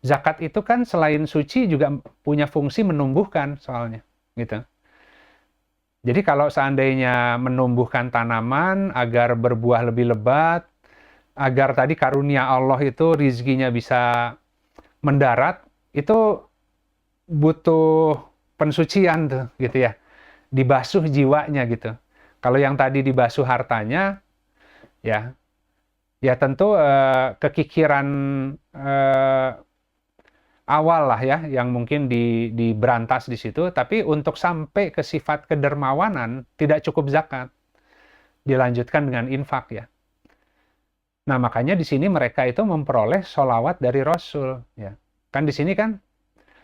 Speaker 1: Zakat itu kan selain suci juga punya fungsi menumbuhkan soalnya gitu. Jadi kalau seandainya menumbuhkan tanaman agar berbuah lebih lebat, agar tadi karunia Allah itu rizkinya bisa mendarat, itu butuh pensucian tuh gitu ya. Dibasuh jiwanya gitu. Kalau yang tadi dibasuh hartanya, ya tentu kekikiran awal lah ya, yang mungkin diberantas di situ, tapi untuk sampai ke sifat kedermawanan tidak cukup zakat, dilanjutkan dengan infak ya. Nah makanya di sini mereka itu memperoleh sholawat dari Rasul ya. Kan di sini kan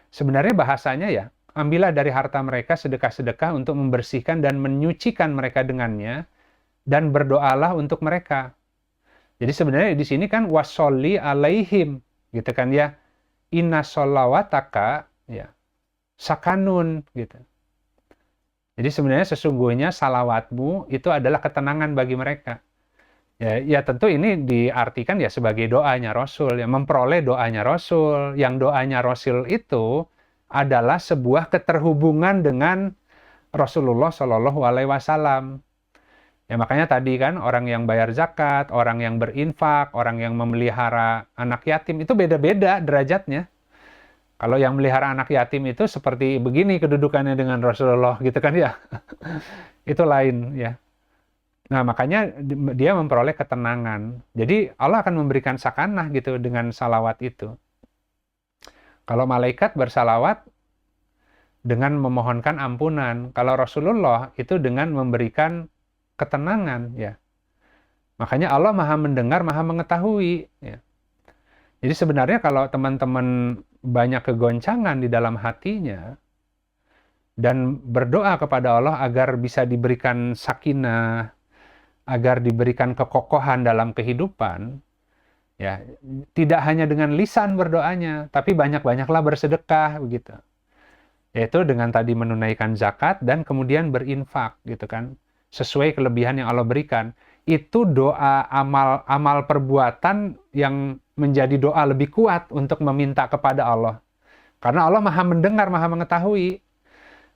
Speaker 1: sebenarnya bahasanya ya, ambillah dari harta mereka sedekah-sedekah untuk membersihkan dan menyucikan mereka dengannya, dan berdoalah untuk mereka. Jadi sebenarnya di sini kan wasolli alaihim gitu kan ya. Inna sholawataka ya sakanun gitu. Jadi sebenarnya sesungguhnya salawatmu itu adalah ketenangan bagi mereka. Ya tentu ini diartikan ya sebagai doanya Rasul, ya memperoleh doanya Rasul. Yang doanya Rasul itu adalah sebuah keterhubungan dengan Rasulullah Shallallahu Alaihi Wasallam. Ya makanya tadi kan orang yang bayar zakat, orang yang berinfak, orang yang memelihara anak yatim itu beda-beda derajatnya. Kalau yang melihara anak yatim itu seperti begini kedudukannya dengan Rasulullah gitu kan ya. Itu lain ya. Nah makanya dia memperoleh ketenangan. Jadi Allah akan memberikan sakanah gitu dengan salawat itu. Kalau malaikat bersalawat dengan memohonkan ampunan. Kalau Rasulullah itu dengan memberikan ketenangan ya. Makanya Allah Maha mendengar, Maha mengetahui ya. Jadi sebenarnya kalau teman-teman banyak kegoncangan di dalam hatinya dan berdoa kepada Allah agar bisa diberikan sakinah, agar diberikan kekokohan dalam kehidupan, ya tidak hanya dengan lisan berdoanya, tapi banyak-banyaklah bersedekah begitu. Yaitu dengan tadi menunaikan zakat dan kemudian berinfak gitu kan. Sesuai kelebihan yang Allah berikan. Itu doa amal perbuatan yang menjadi doa lebih kuat untuk meminta kepada Allah. Karena Allah Maha mendengar, Maha mengetahui.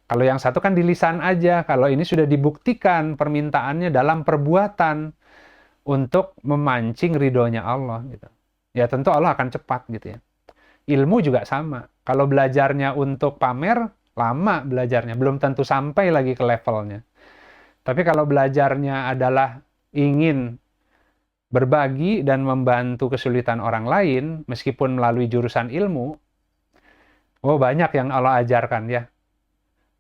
Speaker 1: Kalau yang satu kan di lisan aja, kalau ini sudah dibuktikan permintaannya dalam perbuatan untuk memancing ridhonya Allah gitu. Ya tentu Allah akan cepat gitu ya. Ilmu juga sama. Kalau belajarnya untuk pamer, lama belajarnya, belum tentu sampai lagi ke levelnya. Tapi kalau belajarnya adalah ingin berbagi dan membantu kesulitan orang lain, meskipun melalui jurusan ilmu, banyak yang Allah ajarkan ya.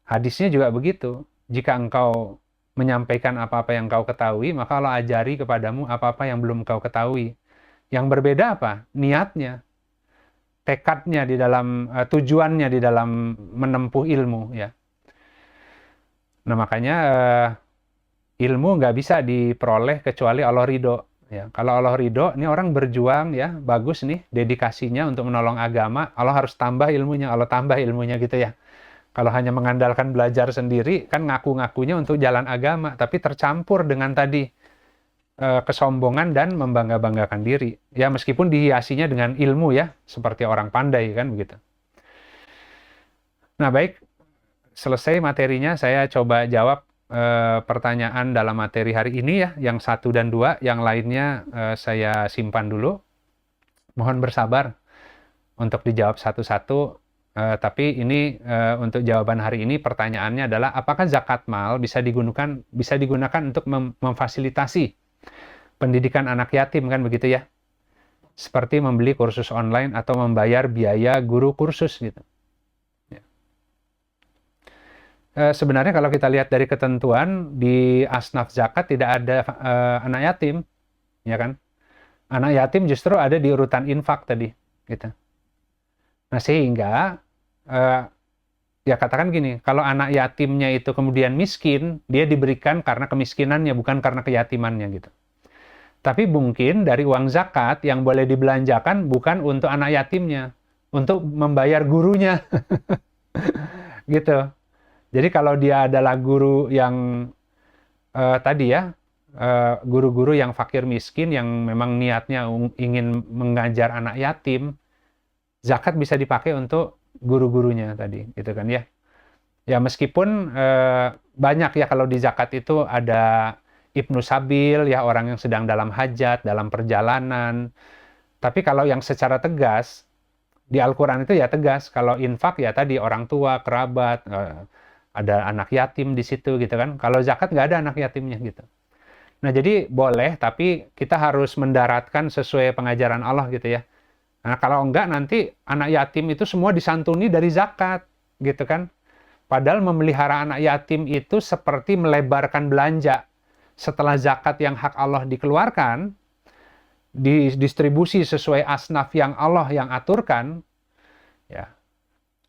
Speaker 1: Hadisnya juga begitu. Jika engkau menyampaikan apa-apa yang kau ketahui, maka Allah ajari kepadamu apa-apa yang belum kau ketahui. Yang berbeda apa? Niatnya. Tekadnya di dalam, tujuannya di dalam menempuh ilmu ya. Nah makanya ilmu nggak bisa diperoleh kecuali Allah ridho. Ya, kalau Allah ridho, ini orang berjuang ya, bagus nih dedikasinya untuk menolong agama, Allah harus tambah ilmunya, Allah tambah ilmunya gitu ya. Kalau hanya mengandalkan belajar sendiri, kan ngaku-ngakunya untuk jalan agama, tapi tercampur dengan tadi kesombongan dan membangga-banggakan diri. Ya meskipun dihiasinya dengan ilmu ya, seperti orang pandai kan begitu. Nah baik, selesai materinya, saya coba jawab pertanyaan dalam materi hari ini ya, yang 1 dan 2, yang lainnya saya simpan dulu. Mohon bersabar untuk dijawab satu-satu, tapi ini untuk jawaban hari ini pertanyaannya adalah apakah zakat mal bisa digunakan untuk memfasilitasi pendidikan anak yatim kan begitu ya. seperti membeli kursus online atau membayar biaya guru kursus gitu. Ya. Sebenarnya kalau kita lihat dari ketentuan di asnaf zakat tidak ada anak yatim, ya kan? Anak yatim justru ada di urutan infak tadi, gitu. Nah sehingga ya katakan gini, kalau anak yatimnya itu kemudian miskin, dia diberikan karena kemiskinannya bukan karena keyatimannya gitu. Tapi mungkin dari uang zakat yang boleh dibelanjakan bukan untuk anak yatimnya, untuk membayar gurunya, gitu. Jadi kalau dia adalah guru yang tadi ya, guru-guru yang fakir miskin yang memang niatnya ingin mengajar anak yatim, zakat bisa dipakai untuk guru-gurunya tadi, gitu kan ya. Ya meskipun banyak ya kalau di zakat itu ada Ibnu Sabil, ya orang yang sedang dalam hajat, dalam perjalanan. Tapi kalau yang secara tegas, di Al-Quran itu ya tegas. Kalau infak ya tadi orang tua, kerabat, ada anak yatim di situ gitu kan. Kalau zakat nggak ada anak yatimnya gitu. Nah jadi boleh, tapi kita harus mendaratkan sesuai pengajaran Allah gitu ya. Nah kalau enggak nanti anak yatim itu semua disantuni dari zakat gitu kan. Padahal memelihara anak yatim itu seperti melebarkan belanja. Setelah zakat yang hak Allah dikeluarkan, didistribusi sesuai asnaf yang Allah yang aturkan, ya.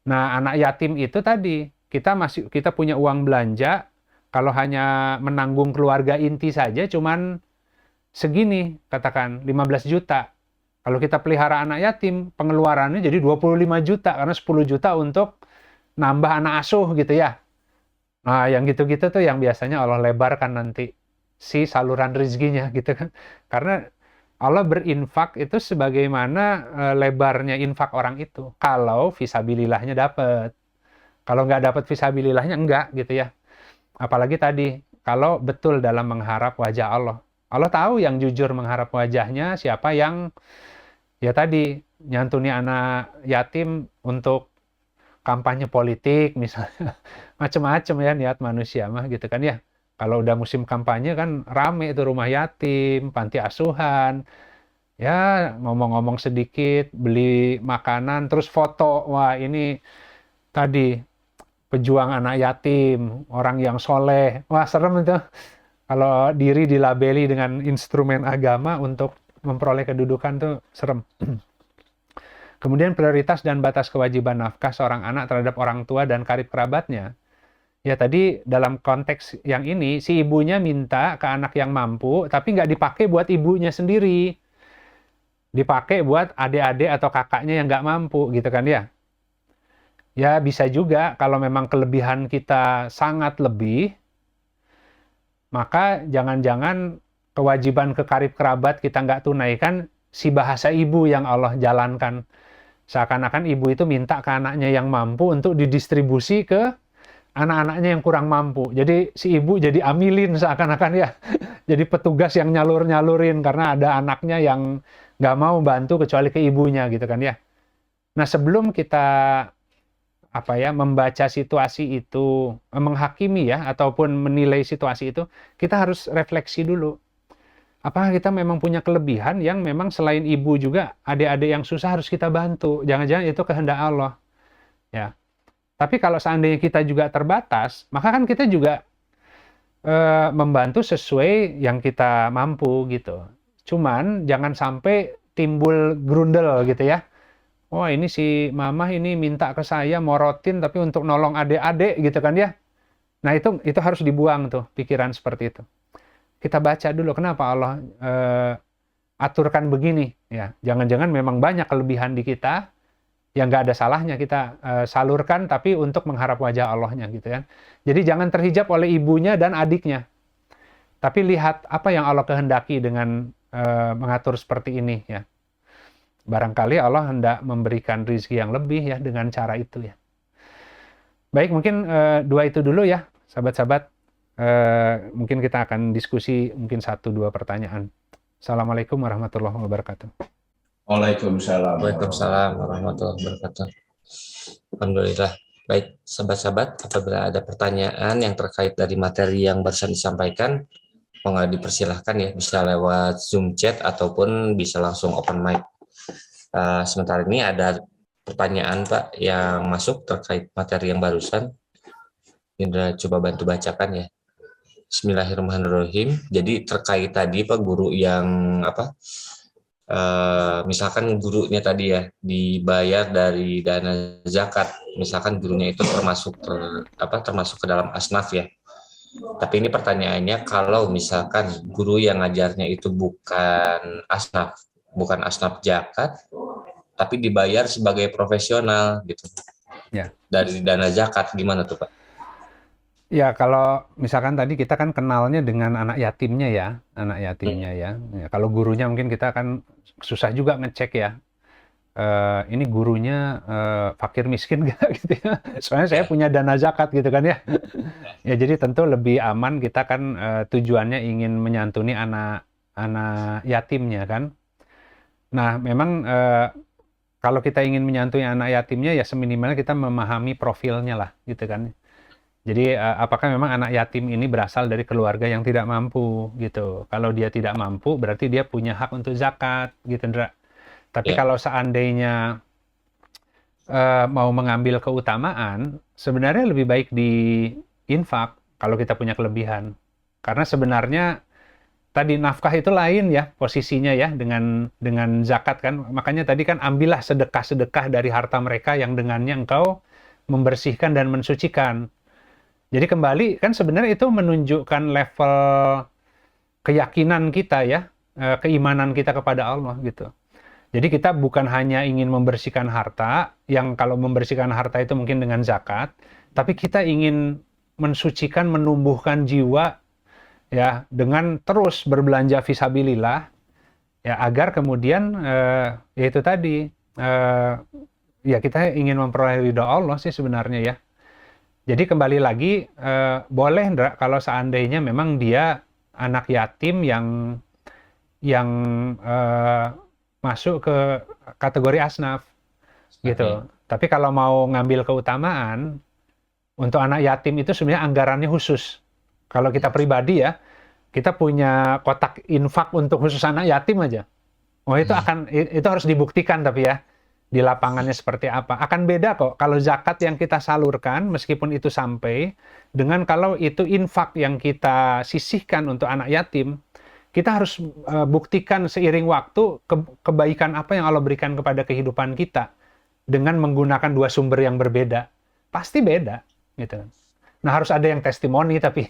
Speaker 1: Nah, anak yatim itu tadi, kita punya uang belanja, kalau hanya menanggung keluarga inti saja cuman segini, katakan 15 juta. Kalau kita pelihara anak yatim, pengeluarannya jadi 25 juta, karena 10 juta untuk nambah anak asuh gitu ya. Nah, yang gitu-gitu tuh yang biasanya Allah lebarkan nanti si saluran rezekinya gitu kan. Karena Allah berinfak itu sebagaimana lebarnya infak orang itu. Kalau fisabilillahnya dapat. Kalau nggak dapat fisabilillahnya enggak gitu ya. Apalagi tadi, kalau betul dalam mengharap wajah Allah. Allah tahu yang jujur mengharap wajahnya, siapa yang ya tadi nyantuni anak yatim untuk kampanye politik misalnya. Macam-macam ya niat manusia mah gitu kan ya. Kalau udah musim kampanye kan rame itu rumah yatim, panti asuhan. Ya, ngomong-ngomong sedikit, beli makanan, terus foto. Wah, ini tadi pejuang anak yatim, orang yang soleh. Wah, serem itu. Kalau diri dilabeli dengan instrumen agama untuk memperoleh kedudukan tuh serem. Kemudian prioritas dan batas kewajiban nafkah seorang anak terhadap orang tua dan karib kerabatnya. Ya tadi dalam konteks yang ini, si ibunya minta ke anak yang mampu, tapi nggak dipakai buat ibunya sendiri. Dipakai buat adik-adik atau kakaknya yang nggak mampu, gitu kan ya. Ya bisa juga kalau memang kelebihan kita sangat lebih, maka jangan-jangan kewajiban ke karib kerabat kita nggak tunaikan, si bahasa ibu yang Allah jalankan. Seakan-akan ibu itu minta ke anaknya yang mampu untuk didistribusi ke anak-anaknya yang kurang mampu. Jadi si ibu jadi amilin seakan-akan ya. Jadi petugas yang nyalur-nyalurin karena ada anaknya yang nggak mau bantu kecuali ke ibunya gitu kan ya. Nah sebelum kita membaca situasi itu, menghakimi ya, ataupun menilai situasi itu, kita harus refleksi dulu. Apakah kita memang punya kelebihan yang memang selain ibu juga adik-adik yang susah harus kita bantu. Jangan-jangan itu kehendak Allah. Ya. Tapi kalau seandainya kita juga terbatas, maka kan kita juga membantu sesuai yang kita mampu gitu. Cuman jangan sampai timbul grundel gitu ya. Wah ini si mamah ini minta ke saya morotin tapi untuk nolong adik-adik gitu kan ya. Nah itu harus dibuang tuh pikiran seperti itu. Kita baca dulu kenapa Allah aturkan begini ya. Jangan-jangan memang banyak kelebihan di kita yang nggak ada salahnya kita salurkan tapi untuk mengharap wajah Allahnya gitu kan. Jadi jangan terhijab oleh ibunya dan adiknya. Tapi lihat apa yang Allah kehendaki dengan mengatur seperti ini ya. Barangkali Allah hendak memberikan rezeki yang lebih ya dengan cara itu ya. Baik, mungkin dua itu dulu ya, sahabat-sahabat. Mungkin kita akan diskusi mungkin 1-2 pertanyaan. Assalamualaikum warahmatullahi wabarakatuh.
Speaker 3: Waalaikumsalam.
Speaker 2: Waalaikumsalam warahmatullahi wabarakatuh. Alhamdulillah. Baik, sahabat-sahabat, apabila ada pertanyaan yang terkait dari materi yang barusan disampaikan, mohon dipersilahkan ya, bisa lewat Zoom chat ataupun bisa langsung open mic. Sementara ini ada pertanyaan Pak yang masuk terkait materi yang barusan. Indra coba bantu bacakan ya. Bismillahirrahmanirrahim. Jadi terkait tadi Pak guru yang misalkan gurunya tadi ya dibayar dari dana zakat, misalkan gurunya itu termasuk ke dalam asnaf ya. Tapi ini pertanyaannya, kalau misalkan guru yang ngajarnya itu bukan asnaf zakat, tapi dibayar sebagai profesional gitu,
Speaker 1: Ya.
Speaker 2: dari dana zakat, gimana tuh Pak?
Speaker 1: Ya, kalau misalkan tadi kita kan kenalnya dengan anak yatimnya ya, Ya, kalau gurunya mungkin kita kan susah juga ngecek ya. Ini gurunya fakir miskin nggak gitu ya. Soalnya saya punya dana zakat gitu kan ya. Ya, jadi tentu lebih aman kita kan tujuannya ingin menyantuni anak yatimnya kan. Nah, memang kalau kita ingin menyantuni anak yatimnya ya seminimalnya kita memahami profilnya lah gitu kan. Jadi apakah memang anak yatim ini berasal dari keluarga yang tidak mampu gitu. Kalau dia tidak mampu berarti dia punya hak untuk zakat gitu, Ndra. Tapi
Speaker 2: Ya.
Speaker 1: kalau seandainya mau mengambil keutamaan, sebenarnya lebih baik di infak kalau kita punya kelebihan. Karena sebenarnya tadi nafkah itu lain ya posisinya ya dengan zakat kan. Makanya tadi kan ambillah sedekah-sedekah dari harta mereka yang dengannya engkau membersihkan dan mensucikan. Jadi kembali kan sebenarnya itu menunjukkan level keyakinan kita ya, keimanan kita kepada Allah gitu. Jadi kita bukan hanya ingin membersihkan harta, yang kalau membersihkan harta itu mungkin dengan zakat, tapi kita ingin mensucikan, menumbuhkan jiwa ya dengan terus berbelanja fisabilillah ya agar kemudian ya itu tadi ya kita ingin memperoleh ridha Allah sih sebenarnya ya. Jadi kembali lagi, boleh Ndra, kalau seandainya memang dia anak yatim yang masuk ke kategori asnaf, gitu. Tapi kalau mau ngambil keutamaan, untuk anak yatim itu sebenarnya anggarannya khusus. Kalau kita pribadi ya, kita punya kotak infak untuk khusus anak yatim aja. Oh itu itu harus dibuktikan tapi ya. Di lapangannya seperti apa. Akan beda kok kalau zakat yang kita salurkan meskipun itu sampai dengan kalau itu infak yang kita sisihkan untuk anak yatim, kita harus buktikan seiring waktu kebaikan apa yang Allah berikan kepada kehidupan kita dengan menggunakan dua sumber yang berbeda. Pasti beda gitu. Nah, harus ada yang testimoni tapi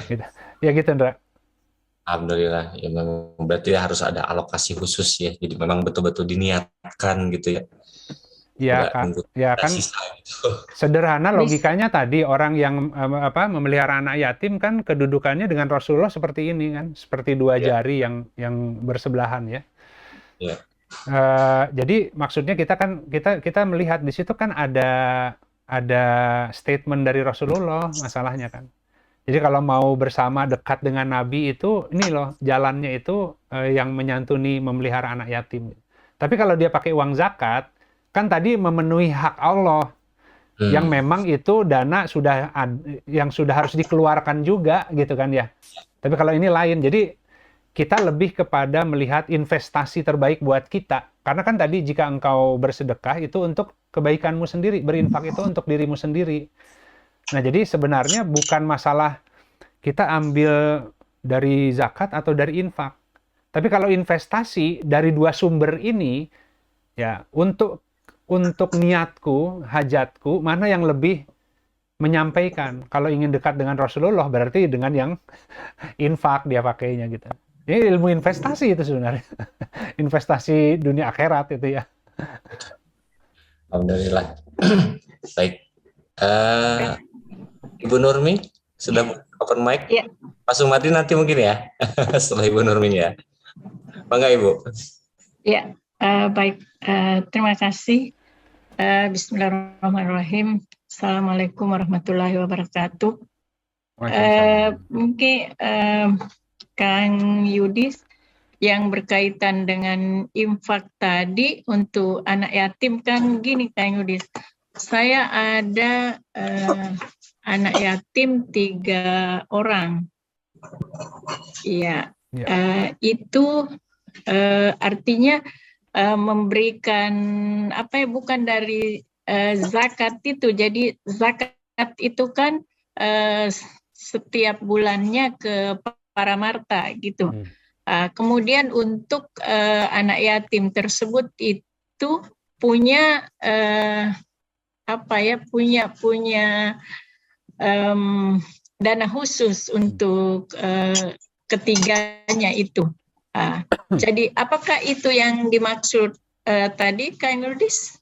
Speaker 1: gitu. Ya gitu, Ndra.
Speaker 2: Alhamdulillah, ya memang berarti harus ada alokasi khusus ya. Jadi memang betul-betul diniatkan gitu ya.
Speaker 1: Ya,
Speaker 2: Nggak nunggu
Speaker 1: ya kan
Speaker 2: sisa gitu.
Speaker 1: sederhana logikanya tadi orang yang memelihara anak yatim kan kedudukannya dengan Rasulullah seperti ini kan, seperti dua
Speaker 2: Ya.
Speaker 1: jari yang bersebelahan ya.
Speaker 2: Ya.
Speaker 1: Jadi maksudnya kita melihat di situ kan ada statement dari Rasulullah masalahnya kan. Jadi kalau mau bersama dekat dengan Nabi itu ini loh jalannya itu yang menyantuni memelihara anak yatim. Tapi kalau dia pakai uang zakat kan tadi memenuhi hak Allah yang memang itu dana yang sudah harus dikeluarkan juga gitu kan ya. Tapi kalau ini lain. Jadi kita lebih kepada melihat investasi terbaik buat kita. Karena kan tadi jika engkau bersedekah itu untuk kebaikanmu sendiri, berinfak itu untuk dirimu sendiri. Nah, jadi sebenarnya bukan masalah kita ambil dari zakat atau dari infak. Tapi kalau investasi dari dua sumber ini, ya untuk niatku, hajatku, mana yang lebih menyampaikan. Kalau ingin dekat dengan Rasulullah, berarti dengan yang infak dia pakainya gitu. Ini ilmu investasi itu sebenarnya. Investasi dunia akhirat itu ya.
Speaker 2: Alhamdulillah. Baik. Ibu Nurmi sudah open mic?
Speaker 4: Ya.
Speaker 2: Pak Sumadi nanti mungkin ya, setelah Ibu Nurmi ya. Bangga Ibu.
Speaker 4: Ya, baik. Terima kasih. Bismillahirrahmanirrahim. Assalamualaikum warahmatullahi wabarakatuh. Mungkin Kang Yudis yang berkaitan dengan infak tadi untuk anak yatim kan gini Kang Yudis. Saya ada anak yatim 3 orang. Iya. Itu artinya memberikan apa ya, bukan dari zakat itu. Jadi zakat itu kan setiap bulannya ke Paramarta gitu. Kemudian untuk anak yatim tersebut itu punya apa ya, punya dana khusus untuk ketiganya itu. Jadi apakah itu yang dimaksud tadi, Kak Nurdis?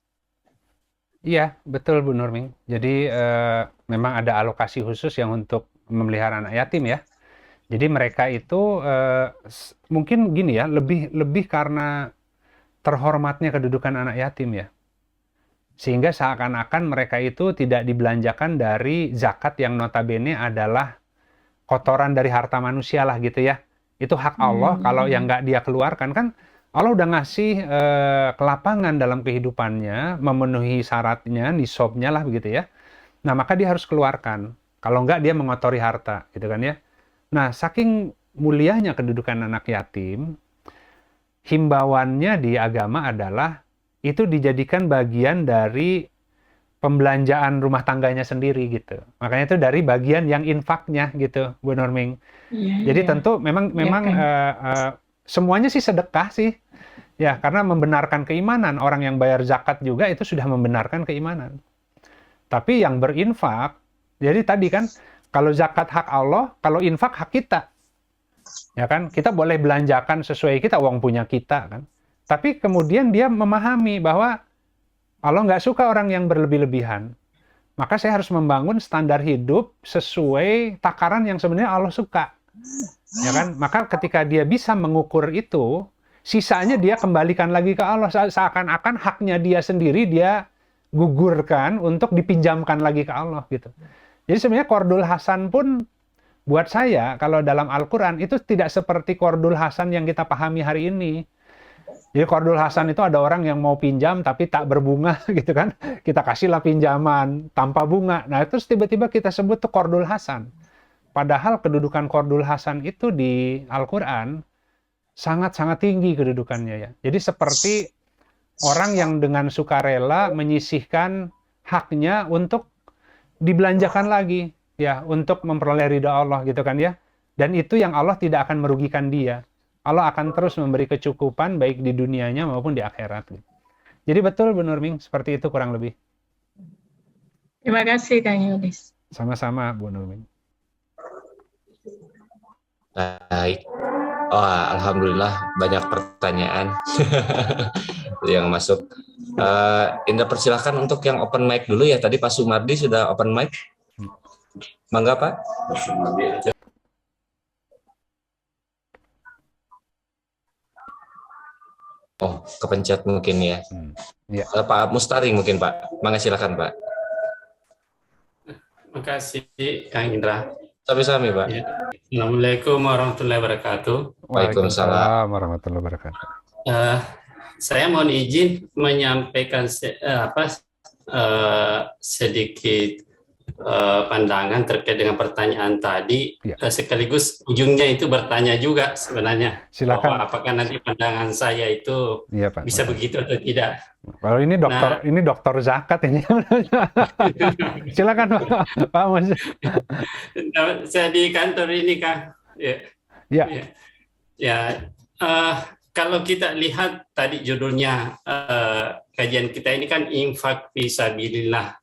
Speaker 1: Iya, betul Bu Nurming. Jadi memang ada alokasi khusus yang untuk memelihara anak yatim ya. Jadi mereka itu mungkin gini ya, lebih karena terhormatnya kedudukan anak yatim ya. Sehingga seakan-akan mereka itu tidak dibelanjakan dari zakat yang notabene adalah kotoran dari harta manusia lah gitu ya. Itu hak Allah, kalau yang nggak dia keluarkan kan Allah udah ngasih kelapangan dalam kehidupannya, memenuhi syaratnya, nisabnya lah begitu ya. Nah maka dia harus keluarkan. Kalau nggak dia mengotori harta gitu kan ya. Nah saking mulianya kedudukan anak yatim, himbauannya di agama adalah itu dijadikan bagian dari pembelanjaan rumah tangganya sendiri gitu. Makanya itu dari bagian yang infaknya gitu, Bu Nurming. Jadi tentu memang semuanya sih sedekah sih. Ya, karena membenarkan keimanan. Orang yang bayar zakat juga itu sudah membenarkan keimanan. Tapi yang berinfak, jadi tadi kan kalau zakat hak Allah, kalau infak hak kita. Ya kan? Kita boleh belanjakan sesuai kita, uang punya kita kan. Tapi kemudian dia memahami bahwa Allah nggak suka orang yang berlebih-lebihan. Maka saya harus membangun standar hidup sesuai takaran yang sebenarnya Allah suka. Ya kan? Maka ketika dia bisa mengukur itu, sisanya dia kembalikan lagi ke Allah. Seakan-akan haknya dia sendiri dia gugurkan untuk dipinjamkan lagi ke Allah gitu. Jadi sebenarnya Qardul Hasan pun buat saya kalau dalam Al-Quran itu tidak seperti Qardul Hasan yang kita pahami hari ini. Jadi Qardul Hasan itu ada orang yang mau pinjam tapi tak berbunga gitu kan. Kita kasihlah pinjaman tanpa bunga. Nah terus tiba-tiba kita sebut tuh Qardul Hasan. Padahal kedudukan Qardul Hasan itu di Al-Quran sangat-sangat tinggi kedudukannya ya. Jadi seperti orang yang dengan sukarela menyisihkan haknya untuk dibelanjakan lagi ya, untuk memperoleh ridha Allah gitu kan ya. Dan itu yang Allah tidak akan merugikan dia. Allah akan terus memberi kecukupan baik di dunianya maupun di akhirat. Jadi betul Bu Nurming, seperti itu kurang lebih.
Speaker 4: Terima kasih Kang Yudis.
Speaker 1: Sama-sama Bu Nurming.
Speaker 2: Baik. Wah, alhamdulillah banyak pertanyaan yang masuk. Indra persilahkan untuk yang open mic dulu ya. Tadi Pak Sumardi sudah open mic. Mangga Pak. Oh, kepencet mungkin ya.
Speaker 1: Ya.
Speaker 2: Pak Mustari mungkin Pak. Mangga silakan Pak.
Speaker 5: Terima kasih Kang Indra.
Speaker 2: Sami-sami Pak.
Speaker 5: Ya. Assalamualaikum warahmatullahi wabarakatuh.
Speaker 2: Waalaikumsalam
Speaker 1: warahmatullahi wabarakatuh.
Speaker 5: Saya mohon izin menyampaikan sedikit pandangan terkait dengan pertanyaan tadi,
Speaker 1: ya.
Speaker 5: Sekaligus ujungnya itu bertanya juga sebenarnya.
Speaker 1: Silakan.
Speaker 5: Bahwa apakah nanti pandangan saya itu
Speaker 1: ya, Pak,
Speaker 5: bisa begitu atau tidak?
Speaker 1: Kalau ini dokter, ini dokter zakat ini. Silakan Pak Mas.
Speaker 5: Saya di kantor ini Kang. Ya. Kalau kita lihat tadi judulnya kajian kita ini kan infak fisabilillah.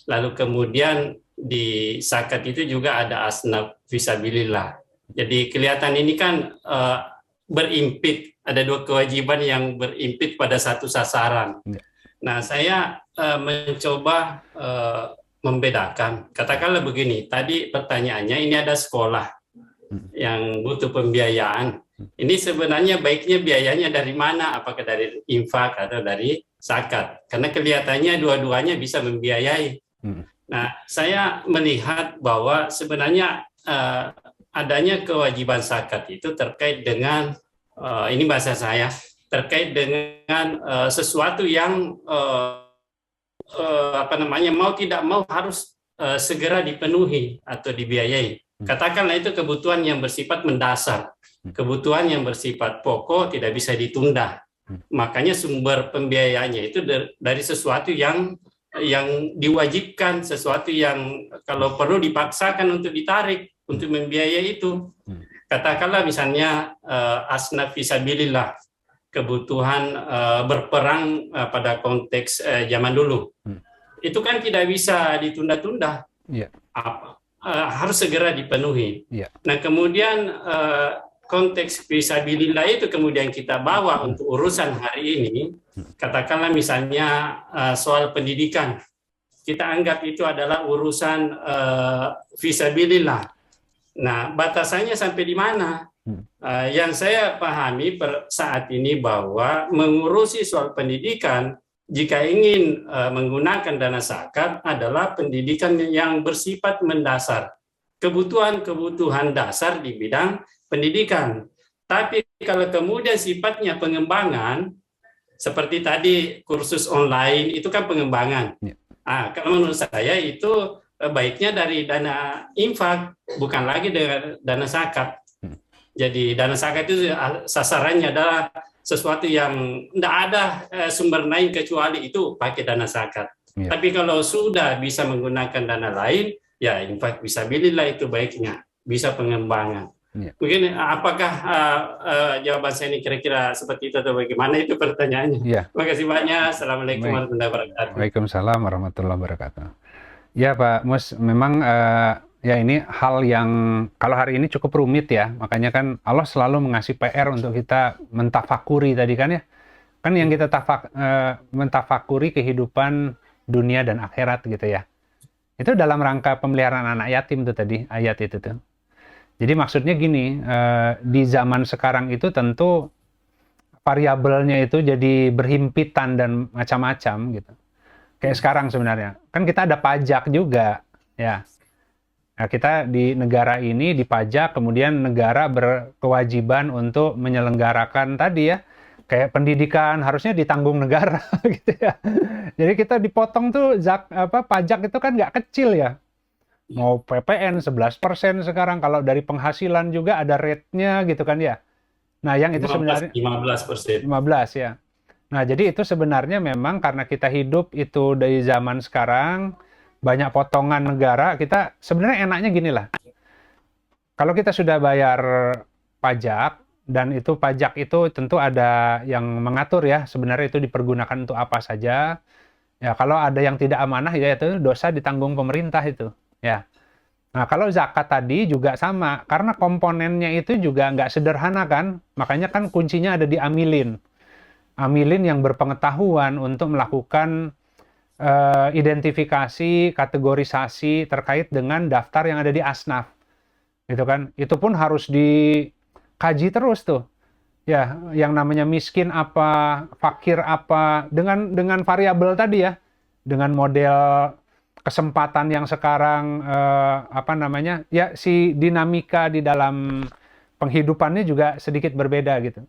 Speaker 5: Lalu kemudian di zakat itu juga ada asnaf fisabilillah. Jadi kelihatan ini kan berimpit, ada dua kewajiban yang berimpit pada satu sasaran. Nah, saya mencoba membedakan. Katakanlah begini, tadi pertanyaannya ini ada sekolah yang butuh pembiayaan. Ini sebenarnya baiknya biayanya dari mana? Apakah dari infak atau dari zakat? Karena kelihatannya dua-duanya bisa membiayai. Nah, saya melihat bahwa sebenarnya adanya kewajiban zakat itu terkait dengan ini bahasa saya, terkait dengan sesuatu yang mau tidak mau harus segera dipenuhi atau dibiayai. Katakanlah itu kebutuhan yang bersifat mendasar, kebutuhan yang bersifat pokok tidak bisa ditunda. Makanya sumber pembiayaannya itu dari sesuatu yang diwajibkan, sesuatu yang kalau perlu dipaksakan untuk ditarik untuk membiayai itu. Katakanlah misalnya asnaf fisabilillah, kebutuhan berperang pada konteks zaman dulu. Itu kan tidak bisa ditunda-tunda.
Speaker 1: Iya.
Speaker 5: Harus segera dipenuhi.
Speaker 1: Iya.
Speaker 5: Nah, kemudian konteks fisabilillah itu kemudian kita bawa untuk urusan hari ini. Katakanlah misalnya soal pendidikan. Kita anggap itu adalah urusan fisabilillah. Nah, batasannya sampai di mana? Yang saya pahami saat ini bahwa mengurusi soal pendidikan, jika ingin menggunakan dana zakat adalah pendidikan yang bersifat mendasar. Kebutuhan-kebutuhan dasar di bidang pendidikan. Tapi kalau kemudian sifatnya pengembangan, seperti tadi kursus online, itu kan pengembangan. Kalau menurut saya itu baiknya dari dana infak, bukan lagi dari dana zakat. Jadi dana zakat itu sasarannya adalah sesuatu yang tidak ada sumber lain kecuali itu pakai dana zakat. Tapi kalau sudah bisa menggunakan dana lain, ya infak fisabilillah itu baiknya, bisa pengembangan. Mungkin apakah jawaban saya ini kira-kira seperti itu atau bagaimana, itu pertanyaannya. Terima kasih banyak. Assalamualaikum warahmatullahi wabarakatuh.
Speaker 1: Waalaikumsalam warahmatullahi wabarakatuh. Ya Pak Mus, memang ya ini hal yang kalau hari ini cukup rumit ya, makanya kan Allah selalu mengasih PR untuk kita mentafakuri tadi kan ya. Kan yang kita mentafakuri kehidupan dunia dan akhirat gitu ya. Itu dalam rangka pemeliharaan anak yatim tuh tadi, ayat itu tuh. Jadi maksudnya gini, di zaman sekarang itu tentu variabelnya itu jadi berhimpitan dan macam-macam gitu. Kayak sekarang sebenarnya, kan kita ada pajak juga ya. Nah, kita di negara ini dipajak, kemudian negara berkewajiban untuk menyelenggarakan tadi ya, kayak pendidikan harusnya ditanggung negara gitu ya. Jadi kita dipotong tuh pajak itu kan nggak kecil ya. Mau PPN 11% sekarang, kalau dari penghasilan juga ada rate-nya gitu kan ya. Nah, yang itu sebenarnya
Speaker 5: 15%.
Speaker 1: 15 ya. Nah, jadi itu sebenarnya memang karena kita hidup itu dari zaman sekarang banyak potongan negara, kita sebenarnya enaknya gini lah. Kalau kita sudah bayar pajak, dan itu pajak itu tentu ada yang mengatur ya, sebenarnya itu dipergunakan untuk apa saja. Ya, kalau ada yang tidak amanah ya itu dosa ditanggung pemerintah itu. Ya. Nah, kalau zakat tadi juga sama, karena komponennya itu juga nggak sederhana kan, makanya kan kuncinya ada di amilin. Amilin yang berpengetahuan untuk melakukan identifikasi, kategorisasi terkait dengan daftar yang ada di asnaf, gitu kan? Itu pun harus dikaji terus tuh, ya, yang namanya miskin apa, fakir apa, dengan variabel tadi ya, dengan model kesempatan yang sekarang ya si dinamika di dalam penghidupannya juga sedikit berbeda gitu.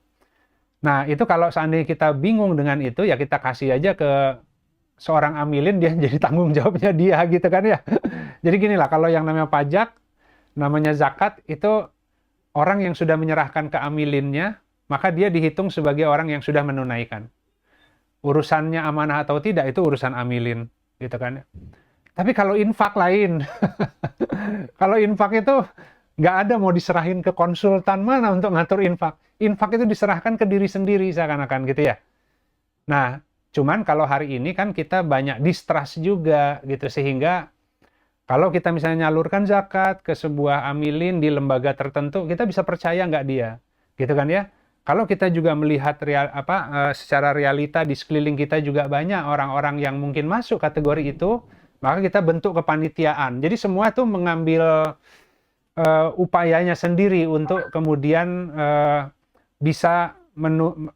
Speaker 1: Nah itu kalau seandainya kita bingung dengan itu ya kita kasih aja ke seorang amilin, dia jadi tanggung jawabnya dia gitu kan ya. Jadi gini lah, kalau yang namanya pajak, namanya zakat, itu orang yang sudah menyerahkan ke amilinnya, maka dia dihitung sebagai orang yang sudah menunaikan. Urusannya amanah atau tidak, itu urusan amilin gitu kan ya. Tapi kalau infak lain, kalau infak itu nggak ada mau diserahin ke konsultan mana untuk ngatur infak. Infak itu diserahkan ke diri sendiri seakan-akan gitu ya. Nah, cuman kalau hari ini kan kita banyak distrust juga gitu, sehingga kalau kita misalnya nyalurkan zakat ke sebuah amilin di lembaga tertentu, kita bisa percaya nggak dia, gitu kan ya. Kalau kita juga melihat secara realita di sekeliling kita juga banyak orang-orang yang mungkin masuk kategori itu, maka kita bentuk kepanitiaan. Jadi semua itu mengambil upayanya sendiri untuk kemudian bisa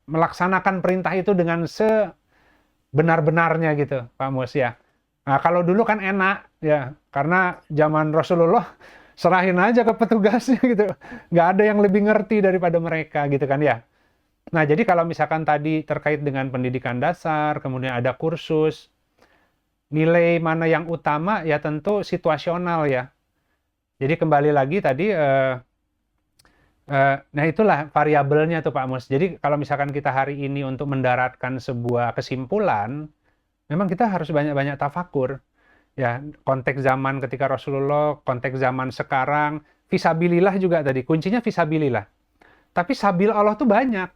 Speaker 1: melaksanakan perintah itu dengan benar-benarnya gitu, Pak Mus ya. Nah, kalau dulu kan enak ya, karena zaman Rasulullah serahin aja ke petugasnya gitu. Nggak ada yang lebih ngerti daripada mereka gitu kan ya. Nah, jadi kalau misalkan tadi terkait dengan pendidikan dasar, kemudian ada kursus, nilai mana yang utama ya tentu situasional ya. Jadi kembali lagi tadi Nah itulah variabelnya tuh Pak Mus. Jadi kalau misalkan kita hari ini untuk mendaratkan sebuah kesimpulan, memang kita harus banyak-banyak tafakur. Ya, konteks zaman ketika Rasulullah, konteks zaman sekarang, fisabilillah juga tadi. Kuncinya fisabilillah. Tapi sabil Allah tuh banyak.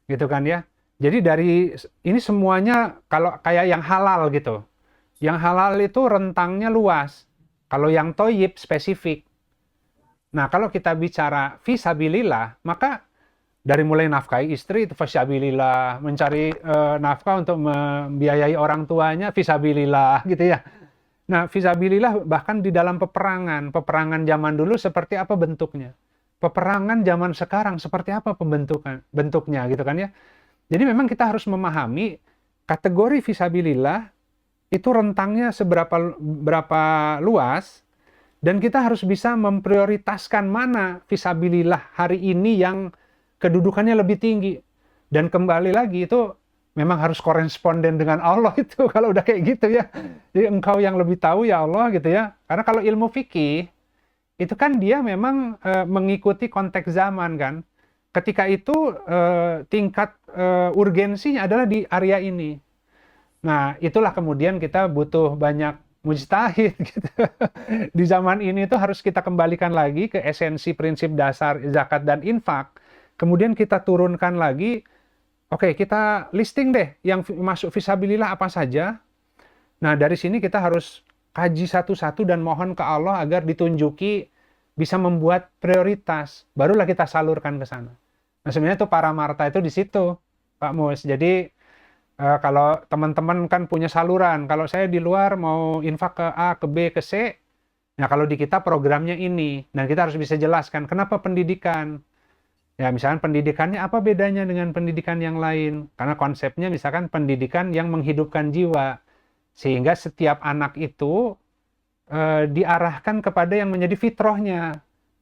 Speaker 1: Gitu kan ya. Jadi dari ini semuanya kalau kayak yang halal gitu. Yang halal itu rentangnya luas. Kalau yang toyib spesifik. Nah, kalau kita bicara fisabilillah, maka dari mulai nafkahi istri itu fisabilillah, mencari nafkah untuk membiayai orang tuanya fisabilillah gitu ya. Nah, fisabilillah bahkan di dalam peperangan zaman dulu seperti apa bentuknya? Peperangan zaman sekarang seperti apa bentuknya gitu kan ya. Jadi memang kita harus memahami kategori fisabilillah itu rentangnya berapa luas. Dan kita harus bisa memprioritaskan mana fisabilillah hari ini yang kedudukannya lebih tinggi. Dan kembali lagi itu memang harus koresponden dengan Allah itu kalau udah kayak gitu ya. Jadi engkau yang lebih tahu ya Allah gitu ya. Karena kalau ilmu fikih itu kan dia memang mengikuti konteks zaman kan. Ketika itu tingkat urgensinya adalah di area ini. Nah, itulah kemudian kita butuh banyak mujtahid gitu. Di zaman ini itu harus kita kembalikan lagi ke esensi prinsip dasar zakat dan infak. Kemudian kita turunkan lagi, oke, kita listing deh yang masuk fisabilillah apa saja. Nah, dari sini kita harus kaji satu-satu dan mohon ke Allah agar ditunjuki bisa membuat prioritas. Barulah kita salurkan ke sana. Nah, sebenarnya tuh paramarta itu di situ, Pak Mus. Jadi kalau teman-teman kan punya saluran, kalau saya di luar mau infak ke A, ke B, ke C, nah kalau di kita programnya ini, dan kita harus bisa jelaskan kenapa pendidikan. Ya misalkan pendidikannya apa bedanya dengan pendidikan yang lain? Karena konsepnya misalkan pendidikan yang menghidupkan jiwa, sehingga setiap anak itu diarahkan kepada yang menjadi fitrahnya.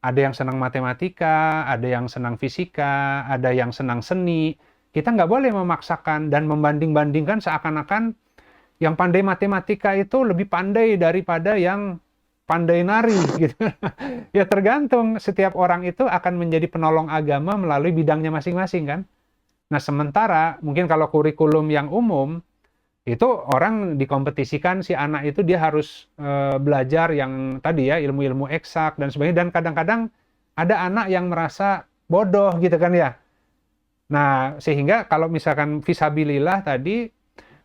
Speaker 1: Ada yang senang matematika, ada yang senang fisika, ada yang senang seni. Kita nggak boleh memaksakan dan membanding-bandingkan seakan-akan yang pandai matematika itu lebih pandai daripada yang pandai nari gitu. Ya tergantung, setiap orang itu akan menjadi penolong agama melalui bidangnya masing-masing kan. Nah sementara mungkin kalau kurikulum yang umum itu orang dikompetisikan si anak itu dia harus belajar yang tadi ya ilmu-ilmu eksak dan sebagainya, dan kadang-kadang ada anak yang merasa bodoh gitu kan ya. Nah, sehingga kalau misalkan fisabilillah tadi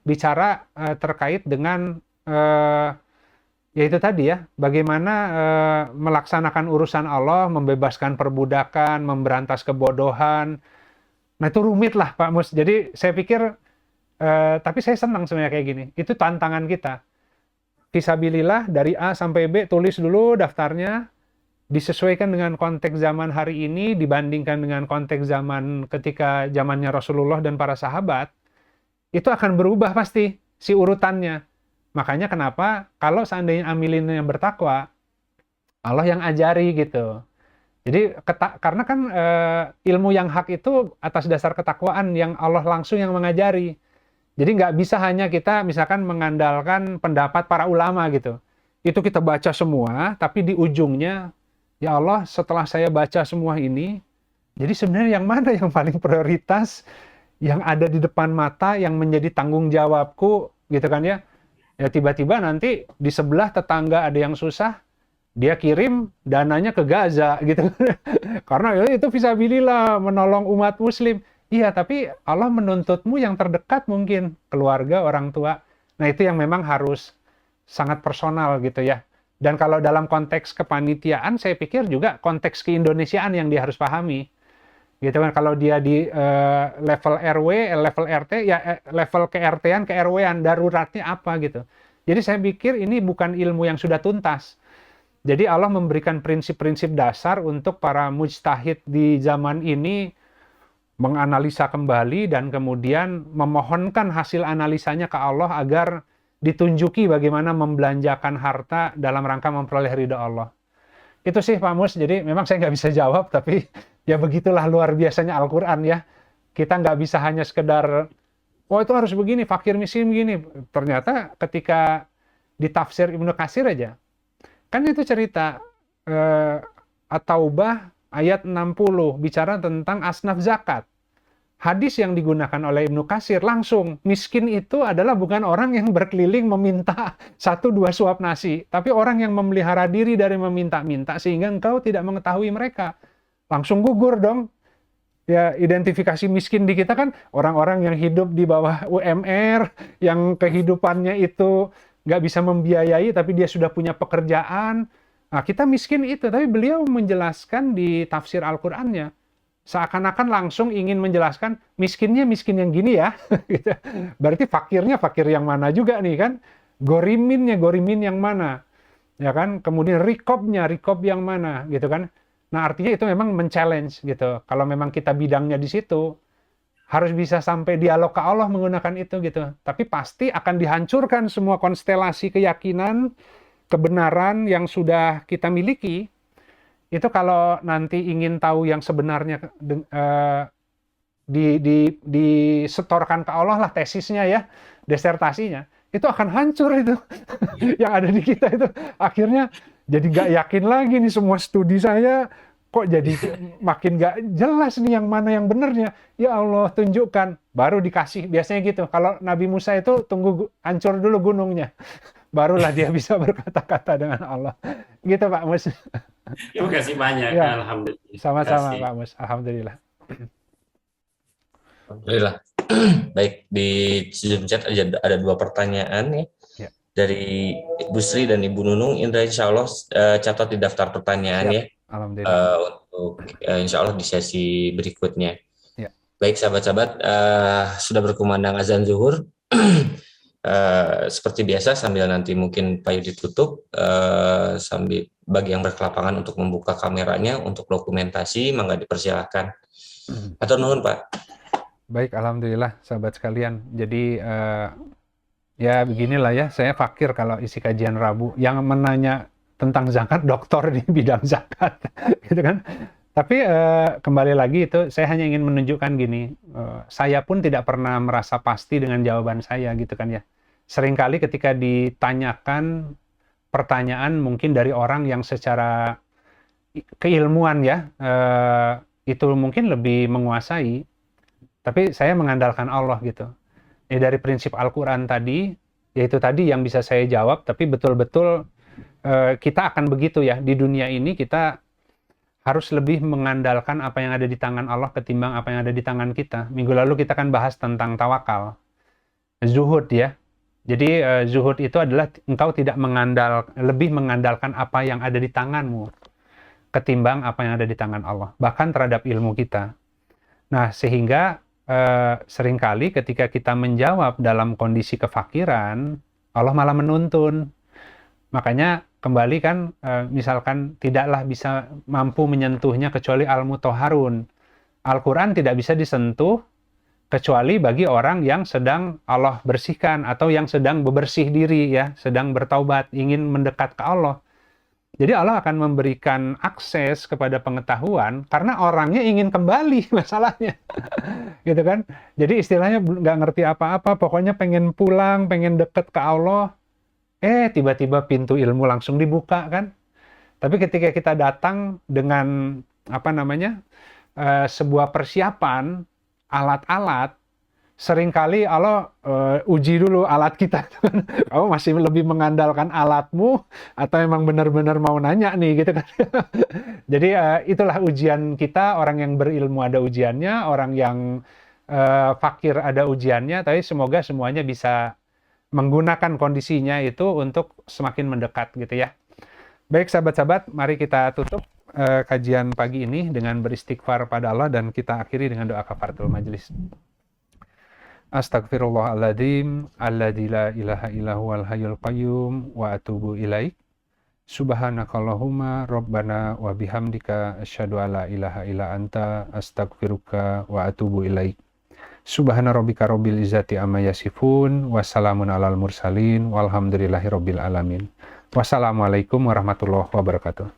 Speaker 1: bicara terkait dengan yaitu tadi ya, bagaimana melaksanakan urusan Allah, membebaskan perbudakan, memberantas kebodohan. Nah, itu rumit lah Pak Mus. Jadi saya pikir, tapi saya senang sebenarnya kayak gini. Itu tantangan kita. Fisabilillah dari A sampai B, tulis dulu daftarnya, disesuaikan dengan konteks zaman hari ini, dibandingkan dengan konteks zaman ketika zamannya Rasulullah dan para sahabat, itu akan berubah pasti si urutannya. Makanya kenapa kalau seandainya amilinnya bertakwa, Allah yang ajari gitu. Jadi karena kan ilmu yang hak itu atas dasar ketakwaan yang Allah langsung yang mengajari. Jadi nggak bisa hanya kita misalkan mengandalkan pendapat para ulama gitu. Itu kita baca semua, tapi di ujungnya ya Allah, setelah saya baca semua ini, jadi sebenarnya yang mana yang paling prioritas, yang ada di depan mata, yang menjadi tanggung jawabku, gitu kan ya. Ya tiba-tiba nanti di sebelah tetangga ada yang susah, dia kirim dananya ke Gaza, gitu. Karena ya, itu fisabilillah, menolong umat muslim. Iya, tapi Allah menuntutmu yang terdekat mungkin, keluarga, orang tua. Nah itu yang memang harus sangat personal gitu ya. Dan kalau dalam konteks kepanitiaan, saya pikir juga konteks keindonesiaan yang dia harus pahami. Gitu kan, kalau dia di level RW, level RT, ya level ke-RT-an, ke-RW-an, daruratnya apa gitu. Jadi saya pikir ini bukan ilmu yang sudah tuntas. Jadi Allah memberikan prinsip-prinsip dasar untuk para mujtahid di zaman ini menganalisa kembali dan kemudian memohonkan hasil analisanya ke Allah agar ditunjuki bagaimana membelanjakan harta dalam rangka memperoleh ridha Allah. Itu sih Pak Mus, jadi memang saya nggak bisa jawab, tapi ya begitulah luar biasanya Al-Quran ya. Kita nggak bisa hanya sekedar, oh itu harus begini, fakir miskin begini. Ternyata ketika di tafsir Ibnu Katsir aja, kan itu cerita At-Taubah ayat 60 bicara tentang asnaf zakat. Hadis yang digunakan oleh Ibnu Katsir langsung, miskin itu adalah bukan orang yang berkeliling meminta 1-2 suap nasi, tapi orang yang memelihara diri dari meminta-minta sehingga engkau tidak mengetahui mereka. Langsung gugur dong. Ya, identifikasi miskin di kita kan orang-orang yang hidup di bawah UMR, yang kehidupannya itu nggak bisa membiayai, tapi dia sudah punya pekerjaan. Nah, kita miskin itu, tapi beliau menjelaskan di tafsir Al-Qur'annya, seakan-akan langsung ingin menjelaskan miskinnya miskin yang gini ya. Gitu. Berarti fakirnya fakir yang mana juga nih kan? Goriminnya gorimin yang mana? Ya kan? Kemudian rikobnya rikob yang mana? Gitu kan? Nah, artinya itu memang men-challenge gitu. Kalau memang kita bidangnya di situ, harus bisa sampai dialog ke Allah menggunakan itu gitu. Tapi pasti akan dihancurkan semua konstelasi keyakinan, kebenaran yang sudah kita miliki. Itu kalau nanti ingin tahu yang sebenarnya disetorkan ke Allah lah tesisnya ya, desertasinya, itu akan hancur itu. Yang ada di kita itu akhirnya jadi nggak yakin lagi nih, semua studi saya kok jadi makin nggak jelas nih yang mana yang benernya. Ya Allah tunjukkan, baru dikasih. Biasanya gitu. Kalau Nabi Musa itu tunggu hancur dulu gunungnya, barulah dia bisa berkata-kata dengan Allah. Gitu Pak Mus.
Speaker 5: Terima kasih banyak.
Speaker 1: Ya,
Speaker 5: Alhamdulillah.
Speaker 1: sama-sama Pak Mus. Alhamdulillah.
Speaker 2: Alhamdulillah. Baik, di Zoom chat ada 2 pertanyaan nih.
Speaker 1: Ya.
Speaker 2: Dari Ibu Sri dan Ibu Nunung. Indra, insya Allah catat di daftar pertanyaan ya.
Speaker 1: Alhamdulillah.
Speaker 2: Untuk insya Allah di sesi berikutnya.
Speaker 1: Ya.
Speaker 2: Baik sahabat-sahabat, sudah berkumandang azan zuhur. Seperti biasa sambil nanti mungkin Pak Yudi tutup, sambil bagi yang berkelapangan untuk membuka kameranya untuk dokumentasi, mangga dipersilahkan. Atau nuhun Pak.
Speaker 1: Baik, alhamdulillah sahabat sekalian. Jadi ya beginilah ya, saya fakir kalau isi kajian Rabu yang menanya tentang zakat doktor di bidang zakat, gitu kan. Tapi kembali lagi itu saya hanya ingin menunjukkan gini, saya pun tidak pernah merasa pasti dengan jawaban saya gitu kan ya. Seringkali ketika ditanyakan pertanyaan mungkin dari orang yang secara keilmuan ya, itu mungkin lebih menguasai, tapi saya mengandalkan Allah gitu. Ya dari prinsip Al-Quran tadi, yaitu tadi yang bisa saya jawab, tapi betul-betul kita akan begitu ya, di dunia ini kita harus lebih mengandalkan apa yang ada di tangan Allah ketimbang apa yang ada di tangan kita. Minggu lalu kita kan bahas tentang tawakal, zuhud ya. Jadi zuhud itu adalah engkau tidak lebih mengandalkan apa yang ada di tanganmu ketimbang apa yang ada di tangan Allah, bahkan terhadap ilmu kita. Nah, sehingga seringkali ketika kita menjawab dalam kondisi kefakiran, Allah malah menuntun. Makanya kembali kan, misalkan tidaklah bisa mampu menyentuhnya kecuali al-mutahharun. Al-Quran tidak bisa disentuh kecuali bagi orang yang sedang Allah bersihkan atau yang sedang bebersih diri ya, sedang bertaubat, ingin mendekat ke Allah. Jadi Allah akan memberikan akses kepada pengetahuan karena orangnya ingin kembali masalahnya. Gitu kan. Jadi istilahnya nggak ngerti apa-apa, pokoknya pengen pulang, pengen deket ke Allah. Tiba-tiba pintu ilmu langsung dibuka kan. Tapi ketika kita datang dengan sebuah persiapan, alat-alat, seringkali Allah uji dulu alat kita. Kamu masih lebih mengandalkan alatmu atau memang benar-benar mau nanya nih gitu kan. Jadi itulah ujian kita, orang yang berilmu ada ujiannya, orang yang fakir ada ujiannya, tapi semoga semuanya bisa menggunakan kondisinya itu untuk semakin mendekat gitu ya. Baik sahabat-sahabat, mari kita tutup kajian pagi ini dengan beristighfar pada Allah dan kita akhiri dengan doa kafaratul majelis. Astaghfirullahaladzim alladzi la ilaha illa huwal hayyul qayyum wa atubu ilaik. Subhanakallahumma rabbana wa bihamdika asyhadu alla ilaha illa anta astaghfiruka wa atubu ilaik. Subhana rabbika rabbil izzati amma yasifun wa salamun alal mursalin walhamdulillahi rabbil alamin. Wassalamualaikum warahmatullahi wabarakatuh.